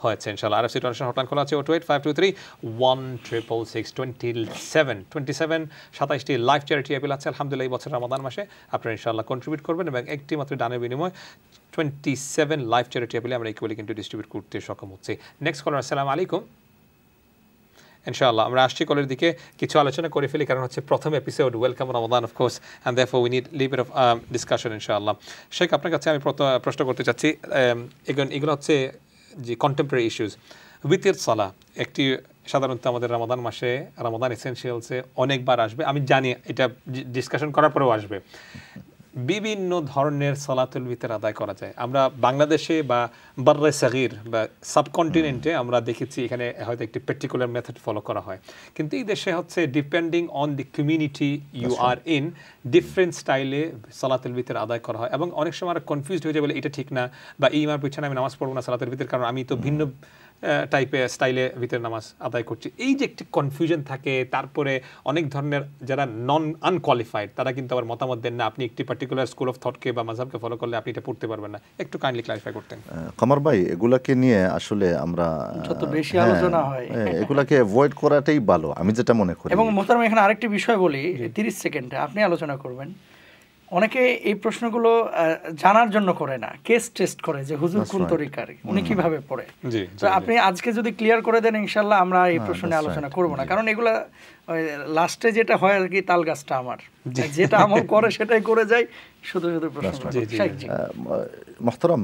হয়েছে ইনশাআল্লাহ। আরএফসি ডোনেশন হটলাইন খোলা আছে 0285231666727 লাইভ চ্যারিটি অ্যাপিল আছে। আলহামদুলিল্লাহ এই বছর রমাদান মাসে আপনারা ইনশাআল্লাহ কন্ট্রিবিউট করবেন এবং একটি মাত্র দানের বিনিময়ে 27 লাইভ চ্যারিটি অ্যাপিলে আমরা ইকুয়ালি কিন্তু ডিস্ট্রিবিউট করতে সক্ষম হচ্ছি। নেক্সট কলার, আসসালামু আলাইকুম। ইনশাআল্লাহ আমরা আসছি কলের দিকে, কিছু আলোচনা করে ফেলি, কারণ হচ্ছে প্রথম episode, welcome Ramadan of course, and therefore we need little of discussion ইনশাআল্লাহ। শেখ, আপনার কাছে আমি প্রশ্ন করতে চাচ্ছি, এগুলো হচ্ছে যে কন্টেম্পোরারি ইস্যুস। উইথের সালাহ একটি সাধারণত আমাদের রমাদান মাসে, রমাদান এসেনশিয়ালসে অনেকবার আসবে, আমি জানি এটা ডিসকাশন করার পরেও আসবে। বিভিন্ন ধরনের সালাতুল বিতর আদায় করা যায়। আমরা বাংলাদেশে বা বাররে সাগীর বা সাবকন্টিনেন্টে আমরা দেখেছি এখানে হয়তো একটি পার্টিকুলার মেথড ফলো করা হয়, কিন্তু এই দেশে হচ্ছে depending on the community you are in, different স্টাইলে সালাতুল বিতর আদায় করা হয়। এবং অনেক সময় আমরা কনফিউজড হয়ে যায়, বলে এটা ঠিক না, বা এই ইমার পিছনে আমি নামাজ পড়বো না সালাতুল বিতর, কারণ আমি তো ভিন্ন টাইপের স্টাইলে ভিতরে নামাজ আদায় করছি। এই যে একটি কনফিউশন থাকে, তারপরে অনেক ধরনের যারা নন আনকোয়ালিফাইড তারা কিন্তু আবার মতামত দেন না, আপনি একটি পার্টিকুলার স্কুল অফ থটকে বা মাযহাবকে ফলো করলে আপনি এটা পড়তে পারবেন না। একটু কাইন্ডলি ক্লারিফাই করতেন। কমর ভাই, এগুলাকে নিয়ে আসলে আমরা যত বেশি আলোচনা হয় এগুলাকে অ্যাভয়েড করাটাই ভালো, আমি যেটা মনে করি। এবং মোহতারাম, এখানে আরেকটি বিষয় বলি, 30 সেকেন্ডে আপনি আলোচনা করবেন। অনেকে এই প্রশ্নগুলো জানার জন্য করে না, কেস টেস্ট করে যে হুজুর কোন তরিকার, উনি কিভাবে পড়ে। তো আপনি আজকে যদি ক্লিয়ার করে দেন ইনশাআল্লাহ আমরা এই প্রশ্নে আলোচনা করব না, কারণ এগুলা ওই লাস্টে যেটা হয় আর কি, তাল গাছটা আমার যেটা আমল করে সেটাই করে যাই, শুধু শুধু প্রশ্ন। মুহতারাম,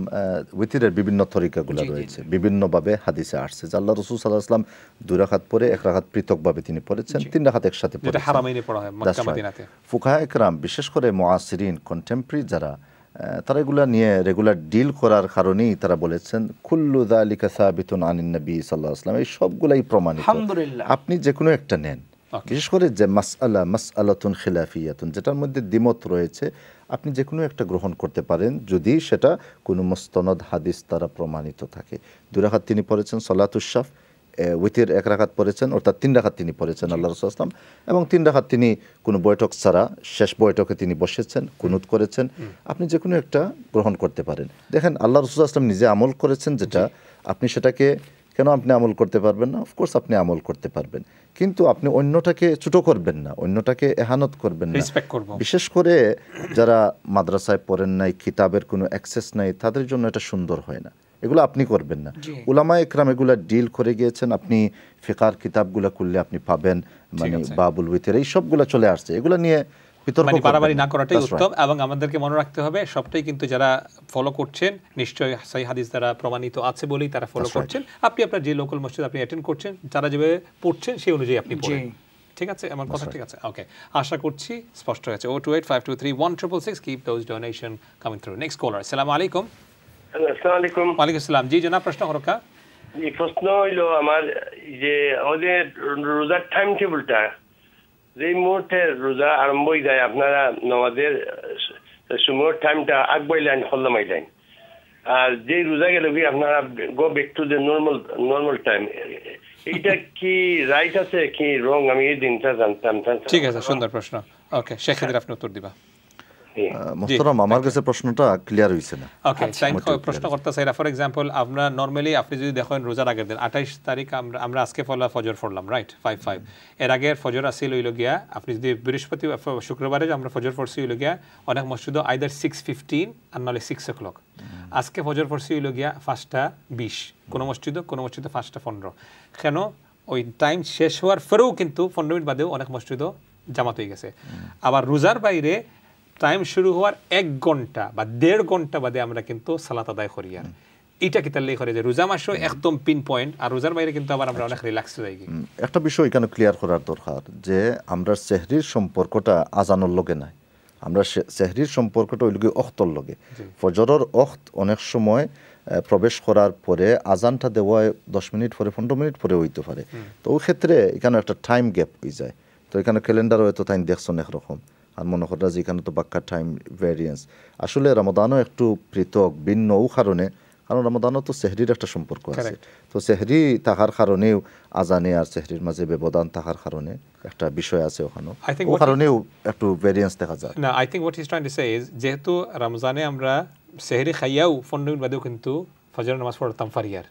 উইতিরের বিভিন্ন তরিকাগুলো রয়েছে, বিভিন্নভাবে হাদিসে আসছে যে আল্লাহ রাসূল সাল্লাল্লাহু আলাইহি ওয়াসাল্লাম 2 রাকাত পরে 1 রাকাত পৃথকভাবে তিনি পড়েছেন, 3 রাকাত একসাথে পড়েছেন, যেটা হারামাইনে পড়া হয় মক্কা মদিনাতে। ফুকাহা ইকরাম বিশেষ করে মুআসিরিন, কন্টেম্পোরারি যারা, তারা এগুলা নিয়ে রেগুলার ডিল করার কারণেই তারা বলেছেন কুল্লু যালিকা সাবিতুন আনিন নবী সাল্লাল্লাহু আলাইহি ওয়াসাল্লাম, এই সবগুলাই প্রমাণিত। আলহামদুলিল্লাহ। আপনি যে কোনো একটা নেন, বিশেষ করে যে মাসআলাতুন খিলাফিয়াতুন, যেটার মধ্যে দ্বিমত রয়েছে, আপনি যে কোনো একটা গ্রহণ করতে পারেন যদি সেটা কোনো মুস্তানাদ হাদিস দ্বারা প্রমাণিত থাকে। 2 রাকাত তিনি পড়েছেন সালাতুশ শাফ, উইতির 1 রাকাত পড়েছেন, অর্থাৎ 3 রাকাত তিনি পড়েছেন আল্লাহ রাসূল সাল্লাল্লাহু আলাইহি ওয়াসাল্লাম, এবং 3 রাকাত তিনি কোনো বৈঠক ছাড়া শেষ বৈঠকে তিনি বসেছেন, কুনুত করেছেন। আপনি যে কোনো একটা গ্রহণ করতে পারেন। দেখেন আল্লাহ রাসূল সাল্লাল্লাহু আলাইহি ওয়াসাল্লাম নিজে আমল করেছেন যেটা, আপনি সেটাকে কেন আপনি আমল করতে পারবেন না? অফকোর্স আপনি আমল করতে পারবেন, কিন্তু আপনি অন্যটাকে ছোট করবেন না, অন্যটাকে এহানত করবেন না। বিশেষ করে যারা মাদ্রাসায় পড়েন নাই, কিতাবের কোনো অ্যাক্সেস নাই, তাদের জন্য এটা সুন্দর হয় না, এগুলো আপনি করবেন না। উলামায়ে ইকরাম এগুলো ডিল করে গিয়েছেন, আপনি ফিকার কিতাবগুলো খুললে আপনি পাবেন, মানে বাবুল উইতের এই সবগুলো চলে আসছে, এগুলো নিয়ে মানে বাড়াবাড়ি না করাটাই উত্তম। এবং আমাদেরকে মনে রাখতে হবে সবটাই কিন্তু যারা ফলো করছেন নিশ্চয়ই সহিহ হাদিস দ্বারা প্রমাণিত আছে বলেই তারা ফলো করছেন। আপনি আপনার যে লোকাল মসজিদ আপনি অ্যাটেন্ড করছেন, যারা যেভাবে পড়ছেন সেই অনুযায়ী আপনি পড়েন, ঠিক আছে? আমার কথা ঠিক আছে? ওকে, আশা করছি স্পষ্ট হয়েছে। 02852316666, keep those donation coming through. Next caller, আসসালামু আলাইকুম। আসসালামু আলাইকুম। ওয়ালাইকুম আসসালাম। জি জনাব, প্রশ্ন করো। জি, প্রশ্ন হইল আমার যে আমাদের রোজার টাইম টেবিলটা, যে মুহূর্তে রোজা আরম্ভ হয়ে যায় আপনারা নামাজের সময়ের টাইমটা আগবাইলেন হল্লামাইলেন, আর যে রোজা গেল কি আপনারা go back to the normal time, এইটা কি রাইট আছে কি রং? আমি এই দিনটা জানতাম। ঠিক আছে, সুন্দর প্রশ্ন। ওকে, শেখ খাদির আপনি উত্তর দিবা। মুহতারাম, আমার কাছে প্রশ্নটা ক্লিয়ার হইছে না। ওকে, প্রশ্ন করতে চাই, ফর এক্সাম্পল আমরা নরমালি আপনি যদি দেখেন রোজার আগের দিন 28 তারিখ আমরা আজকে ফজর পড়লাম, রাইট? 5 এর আগের ফজর আসিল হইল গিয়া, আপনি যদি বৃহস্পতি শুক্রবারে আমরা ফজর পড়ছি হইল গিয়া অনেক মসজিদ আইদার 6:15 আর নাহলে 6 o'clock। আজকে ফজর পড়ছি হইল গিয়া 5:20, কোনো মসজিদে 5:15। কেন? ওই টাইম শেষ হওয়ার পরেও কিন্তু 15 মিনিট বাদেও অনেক মসজিদ জামাত হয়ে গেছে। আবার রোজার বাইরে টাইম শুরু হওয়ার 1 ঘন্টা বা 1.5 ঘন্টা বাদে আমরা কিন্তু সালাত আদায় করি। আর এটা কি তাহলে করে যে রোজা মাসও একদম পিন পয়েন্ট, আর রোজার বাইরে কিন্তু আবার আমরা অনেক রিল্যাক্স হয়ে যাই। একটা বিষয় এখানে ক্লিয়ার করার দরকার যে আমরা সেহরির সম্পর্কটা আজানোর লগে নাই, আমরা সেহরির সম্পর্কটা ওই লগে অختর লগে। ফজরের অখত অনেক সময় প্রবেশ করার পরে আজানটা দেওয়া 10 মিনিট পরে 15 মিনিট পরে হইতে পারে, তো ওই ক্ষেত্রে এখানে একটা টাইম গ্যাপ হয়ে যায়। তো এখানে ক্যালেন্ডার হয়তো তাই দেখছেন একরকম, আর মনে করা যে এখানে তো বাক্কা টাইম ভ্যারিয়েন্স। আসলে রমাদানও একটু পৃথক ভিন্ন ও কারণে, কারণ রমাদানও তো সেহরির একটা সম্পর্ক আছে, তো সেহরি থাকার কারণেও আজানে আর সেহরির মাঝে ব্যবধান থাকার কারণে একটা বিষয় আছে ওখানে, ও কারণেও একটু ভ্যারিয়েন্স দেখা যায়। না, I think what is trying to say is যেহেতু রমজানে আমরা সেহরি খাইয়াও 15 মিনিট বাদেও কিন্তু ফজরের নামাজ পড়তাম ফারিয়ার,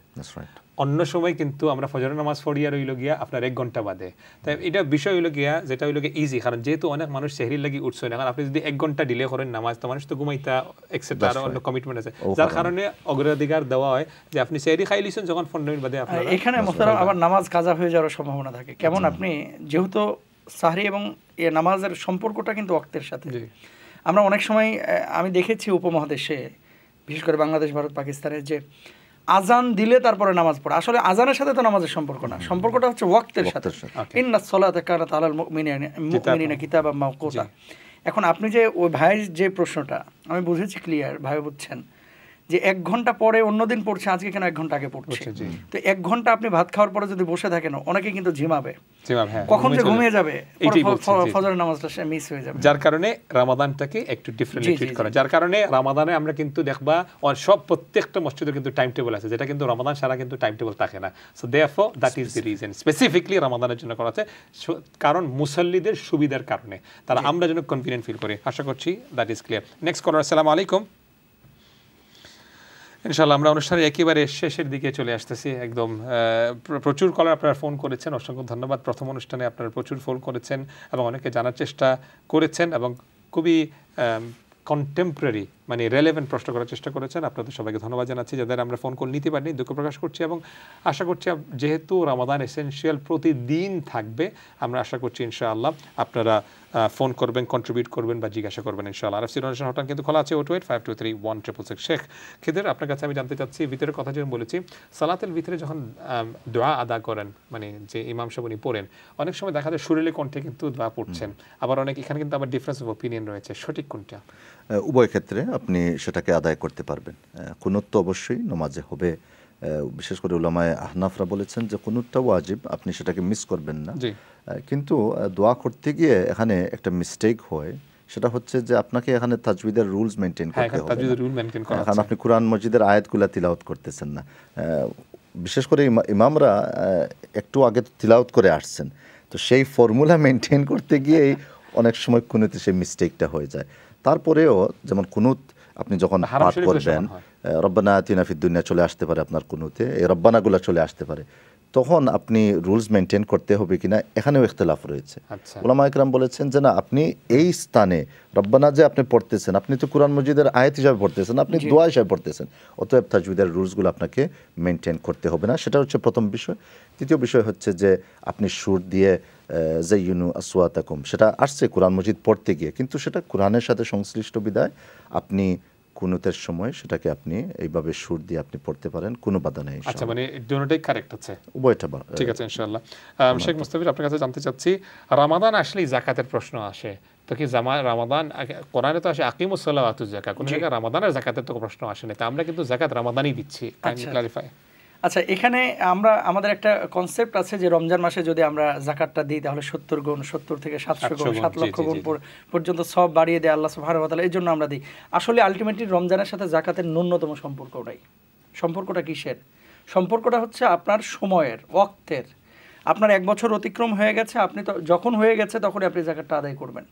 অন্য সময় কিন্তু আমরা ফজরের নামাজ পড়িয়া রইল গিয়া আপনার 1 ঘন্টা বাদে। তাই এটা বিষয় হইল গিয়া যেটা হইল গিয়া ইজি, কারণ যেহেতু অনেক মানুষ সেহরির লাগি উঠছে না, কারণ আপনি যদি 1 ঘন্টা ডিলে করেন নামাজ, তো মানুষ তো ঘুমাইতা এক্সেট্রা আর অন্য কমিটমেন্ট আছে, যার কারণে অগ্রাধিকার দেওয়া হয় যে আপনি সেহরি খাই লিছেন যখন 15 মিনিট বাদে আপনারা। এখানে মোহতারাম আবার নামাজ কাজা হয়ে যাওয়ার সম্ভাবনা থাকে। কেমন? আপনি যেহেতু সাহরি এবং নামাজের সম্পর্কটা কিন্তু ওয়াক্তের সাথে, আমরা অনেক সময় আমি দেখেছি উপমহাদেশে, বিশেষ করে বাংলাদেশ, ভারত, পাকিস্তানের, যে আজান দিলে তারপরে নামাজ পড়ে। আসলে আজানের সাথে তো নামাজের সম্পর্ক না, সম্পর্কটা হচ্ছে ওয়াক্তের সাথে। ইন্নাস সালাতা কানাত আলাল মুমিনিনা কিতাবাম মাওকুতা। এখন আপনি যে ওই ভাইয়ের যে প্রশ্নটা আমি বুঝেছি ক্লিয়ার, ভাই বুঝছেন যে 1 ঘন্টা পরে অন্যদিন পড়ছে, আজকে কেন 1 ঘন্টা আগে পড়ছে। তো 1 ঘন্টা আপনি ভাত খাওয়ার পরে যদি বসে থাকেন, অনেকে কিন্তু ঝিমাবে, কখন যে ঘুমিয়ে যাবে, ফজরের নামাজটা মিস হয়ে যাবে। যার কারণে রমাদানটাকে একটু ডিফারেন্টলি ট্রিট করা, যার কারণে রমাদানে আমরা কিন্তু দেখবা সব প্রত্যেকটা মসজিদে কিন্তু টাইম টেবিল আছে, যেটা কিন্তু রমাদান সারা কিন্তু টাইম টেবিল থাকে না। So therefore that is the reason specifically রমাদানের জন্য করা আছে, কারণ মুসল্লিদের সুবিধার কারণে, তারা আমরা যেন কনফিডেন্ট ফিল করি। আশা করছি that is clear. Next caller, আসসালামু আলাইকুম। ইনশাআল্লাহ আমরা অনুষ্ঠানের একেবারে শেষের দিকে চলে আসতেছি, একদম প্রচুর কলার আপনারা ফোন করেছেন, অসংখ্য ধন্যবাদ। প্রথম অনুষ্ঠানে আপনারা প্রচুর ফোন করেছেন এবং অনেকে জানার চেষ্টা করেছেন এবং খুবই কন্টেম্পোরারি মানে রেলেভেন্ট প্রশ্ন করার চেষ্টা করেছেন। আপনাদের সবাইকে ধন্যবাদ জানাচ্ছি। যাদের আমরা ফোন কল নিতে পারিনি দুঃখ প্রকাশ করছি, এবং আশা করছি যেহেতু রমাদান এসেনশিয়াল প্রতিদিন থাকবে, আমরা আশা করছি ইনশাআল্লাহ আপনারা ফোন করবেন, কন্ট্রিবিউট করবেন বা জিজ্ঞাসা করবেন ইনশাআল্লাহ। RFC ডোনেশন হটলাইন কিন্তু খোলা আছে 028523166। শেখ খিদির, আপনার কাছে আমি জানতে চাচ্ছি, ভিতরের কথা যেমন বলেছি, সালাতের ভিতরে যখন দোয়া আদা করেন, মানে যে ইমাম সাহেব উনি পড়েন, অনেক সময় দেখা যায় সুরেলি কণ্ঠে কিন্তু দোয়া পড়ছেন, আবার অনেক এখানে কিন্তু আবার ডিফারেন্স অফ ওপিনিয়ন রয়েছে, সঠিক কোনটা? উভয় ক্ষেত্রে আপনি সেটাকে আদায় করতে পারবেন। কুনুত তো অবশ্যই নামাজে হবে, বিশেষ করে উলামায়ে আহনাফরা বলেছেন যে কুনুতটা ওয়াজিব, আপনি সেটাকে মিস করবেন না। কিন্তু দোয়া করতে গিয়ে এখানে একটা মিস্টেক হয়, সেটা হচ্ছে যে আপনাকে এখানে তাজবিদের রুলস মেনটেন করতে হবে। এখন আপনি কোরআন মজিদের আয়াতগুলা তিলাওয়াত করতেছেন না। বিশেষ করে ইমামরা একটু আগে তিলাওয়াত করে আসছেন, তো সেই ফর্মুলা মেনটেন করতে গিয়েই অনেক সময় কুনুতে সেই মিস্টেকটা হয়ে যায়। তারপরেও যেমন কুনুত আপনি যখন পাঠ করবেন, রব্বানা আতিনা ফিদ দুনিয়া চলে আসতে পারে আপনার কুনুতে, এই রব্বানাগুলা চলে আসতে পারে, তখন আপনি রুলস মেনটেন করতে হবে কিনা এখানেও ইখতিলাফ রয়েছে। উলামায়ে কেরাম বলেছেন যে না, আপনি এই স্থানে রব্বানা যে আপনি পড়তেছেন, আপনি তো কোরআন মজিদের আয়াত হিসাবে পড়তেছেন, আপনি দোয়া হিসাবে পড়তেছেন, অতএব তাজবিদের রুলসগুলো আপনাকে মেনটেন করতে হবে না। সেটা হচ্ছে প্রথম বিষয়। দ্বিতীয় বিষয় হচ্ছে যে আপনি সুর দিয়ে জাইয়ুনু আসওয়াতাকুম, সেটা আসছে কোরআন মজিদ পড়তে গিয়ে, কিন্তু সেটা কোরআনের সাথে সংশ্লিষ্ট বিধায় আপনি কুনুতের সময় সেটাকে আপনি এইভাবে সুর দিয়ে আপনি পড়তে পারেন, কোনো বাধা নেই। আচ্ছা, মানে দুটোটাই কারেক্ট আছে, উভয়টা ঠিক আছে ইনশাআল্লাহ। শেখ মুস্তাফিজ, আপনার কাছে জানতে চাচ্ছি, রমাদান আসলেই যাকাতের প্রশ্ন আসে, তো কি রমাদান কোরআনে তো আসে আকিমুস সালাওয়াতুজ যাকাত, কোন জায়গায় রমাদানের যাকাতের তো প্রশ্ন আসে না, তো আমরা কিন্তু যাকাত রমাদানই দিচ্ছি, কাইন্ডলি ক্লারিফাই। আচ্ছা, এখানে আমাদের একটা কনসেপ্ট আছে যে রমজান মাসে যদি আমরা যাকাতটা দিই তাহলে 70 গুণ, 70 থেকে 700 গুণ, 7 লক্ষ গুণ পর্যন্ত সব বাড়িয়ে দেয় আল্লাহ সুবহানাহু ওয়া তাআলা, এই জন্য আমরা দিই। আসলে আলটিমেটলি রমজানের সাথে যাকাতের ন্যূনতম সম্পর্ক নাই। সম্পর্কটা কিসের? সম্পর্কটা হচ্ছে আপনার সময়ের, ওয়াক্তের। আপনার 1 বছর অতিক্রম হয়ে গেছে, আপনি তো যখন হয়ে গেছে তখনই আপনি যাকাতটা আদায় করবেন।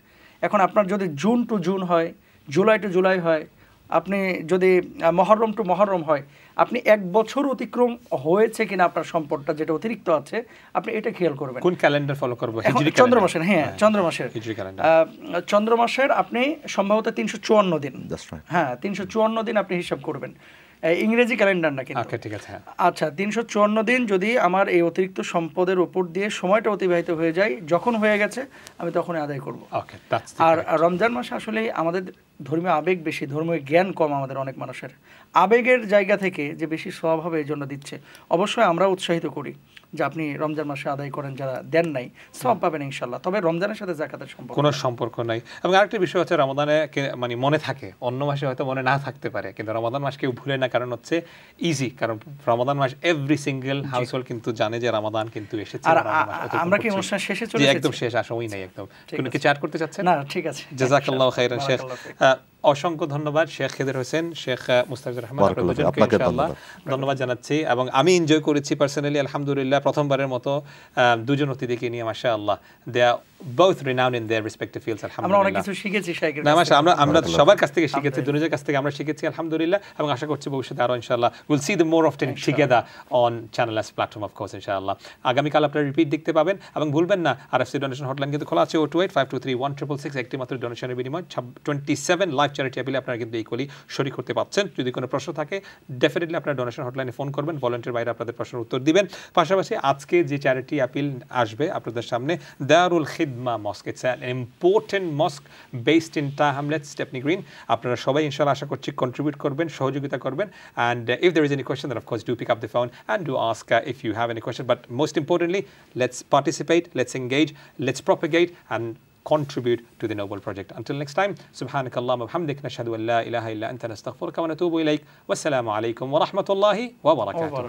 এখন আপনার যদি জুন টু জুন হয়, জুলাই টু জুলাই হয়, আপনি যদি মহরম টু মহরম হয়, আপনি 1 বছর অতিক্রম হয়েছে কিনা আপনার সম্পদটা যেটা অতিরিক্ত আছে, আপনি এটা খেয়াল করবেন। কোন ক্যালেন্ডার ফলো করব? হিজরি চন্দ্রমাসের, হ্যাঁ চন্দ্রমাসের হিজরি ক্যালেন্ডার। চন্দ্রমাসের আপনি সম্ভবত 354 দিন, হ্যাঁ 354 দিন আপনি হিসাব করবেন, ইংরেজি ক্যালেন্ডার না কিন্তু। ওকে, ঠিক আছে। আচ্ছা, 354 দিন যদি আমার এই অতিরিক্ত সম্পদের উপর দিয়ে সময়টা অতিবাহিত হয়ে যায়, যখন হয়ে গেছে আমি তখনই আদায় করব। ওকে, আর রমজান মাসে আসলে আমাদের ধর্মীয় আবেগ বেশি, ধর্মীয় জ্ঞান কম আমাদের অনেক মানুষের। আবেগের জায়গা থেকে যে বেশি সওয়াব হবে এই জন্য দিচ্ছে। অবশ্যই আমরা উৎসাহিত করি যে আপনি রমজান মাসে আদায় করেন, যারা দেন নাই সওয়াব পাবেন ইনশাআল্লাহ। তবে রমজানের সাথে যাকাতের কোনো সম্পর্ক নাই। এবং আরেকটা বিষয় হচ্ছে, রমাদানে মানে মনে থাকে, অন্য মাসে হয়তো মনে না থাকতে পারে, কিন্তু রমাদান মাস কেউ ভুলে না, কারণ হচ্ছে ইজি, কারণ রমাদান মাস এভরি সিঙ্গেল হাউসহোল্ড কিন্তু জানে যে রমাদান কিন্তু এসেছে। আর আমরা কি অনুষ্ঠান শেষে চলে এসেছি? একদম শেষ, আসমই নাই একদম। কোনো কি চ্যাট করতে চাচ্ছেন? না, ঠিক আছে। জাযাকাল্লাহু খাইরান শেখ। অসংখ্য ধন্যবাদ শেখ খিদির হোসেন, শেখ মুস্তাফিজুর রহমান, আপনাকে ইনশাআল্লাহ ধন্যবাদ জানাচ্ছি। এবং আমি এনজয় করেছি পার্সোনালি, আলহামদুলিল্লাহ। প্রথমবারের মতো দুজন অতিথিকে নিয়ে, মাশাআল্লাহ, দে আর both renowned in their respective fields, আলহামদুলিল্লাহ। আমরা অনেক কিছু শিখেছি শেখের কাছ থেকে। আমরা সবার কাছ থেকে শিখেছি, দুজনের কাছ থেকে আমরা শিখেছি, আলহামদুলিল্লাহ। এবং আশা করছি ভবিষ্যতে আরো ইনশাআল্লাহ we'll see the more often together on Channel S platform, of course, ইনশাআল্লাহ। আগামী কাল আপনারা রিপিট দেখতে পাবেন। এবং ভুলবেন না, RFC ডোনেশন হটলাইন কিন্তু খোলা আছে 028523166। একটি মাত্র ডোনেশনের বিনিময়ে 27 লাইভ চ্যারিটি অ্যাপিলে আপনারা কিন্তু ইকুয়ালি শরিক করতে পারছেন। যদি কোনো প্রশ্ন থাকে ডেফিনেটলি আপনারা ডোনেশন হটলাইনে ফোন করবেন, ভলান্টিয়ার বাইরে আপনাদের প্রশ্নের উত্তর দিবেন। পাশাপাশি আজকে যে চ্যারিটি অ্যাপিল আসবে আপনাদের সামনে, Darul Khidma mosque, it's an important mosque based in Tower Hamlets, Stepney Green. আপনারা সবাই ইনশাআল্লাহ আশা করছি কন্ট্রিবিউট করবেন, সহযোগিতা করবেন। and if there is any question, then of course do pick up the phone and do ask if you have any question. But most importantly, let's participate, let's engage, let's propagate and contribute to the noble project. Until next time, subhanakallahumma wa bihamdik, nashhadu an la ilaha illa anta, nastaghfiruka wa natubu ilayk. Wassalamu alaykum wa rahmatullahi wa barakatuh.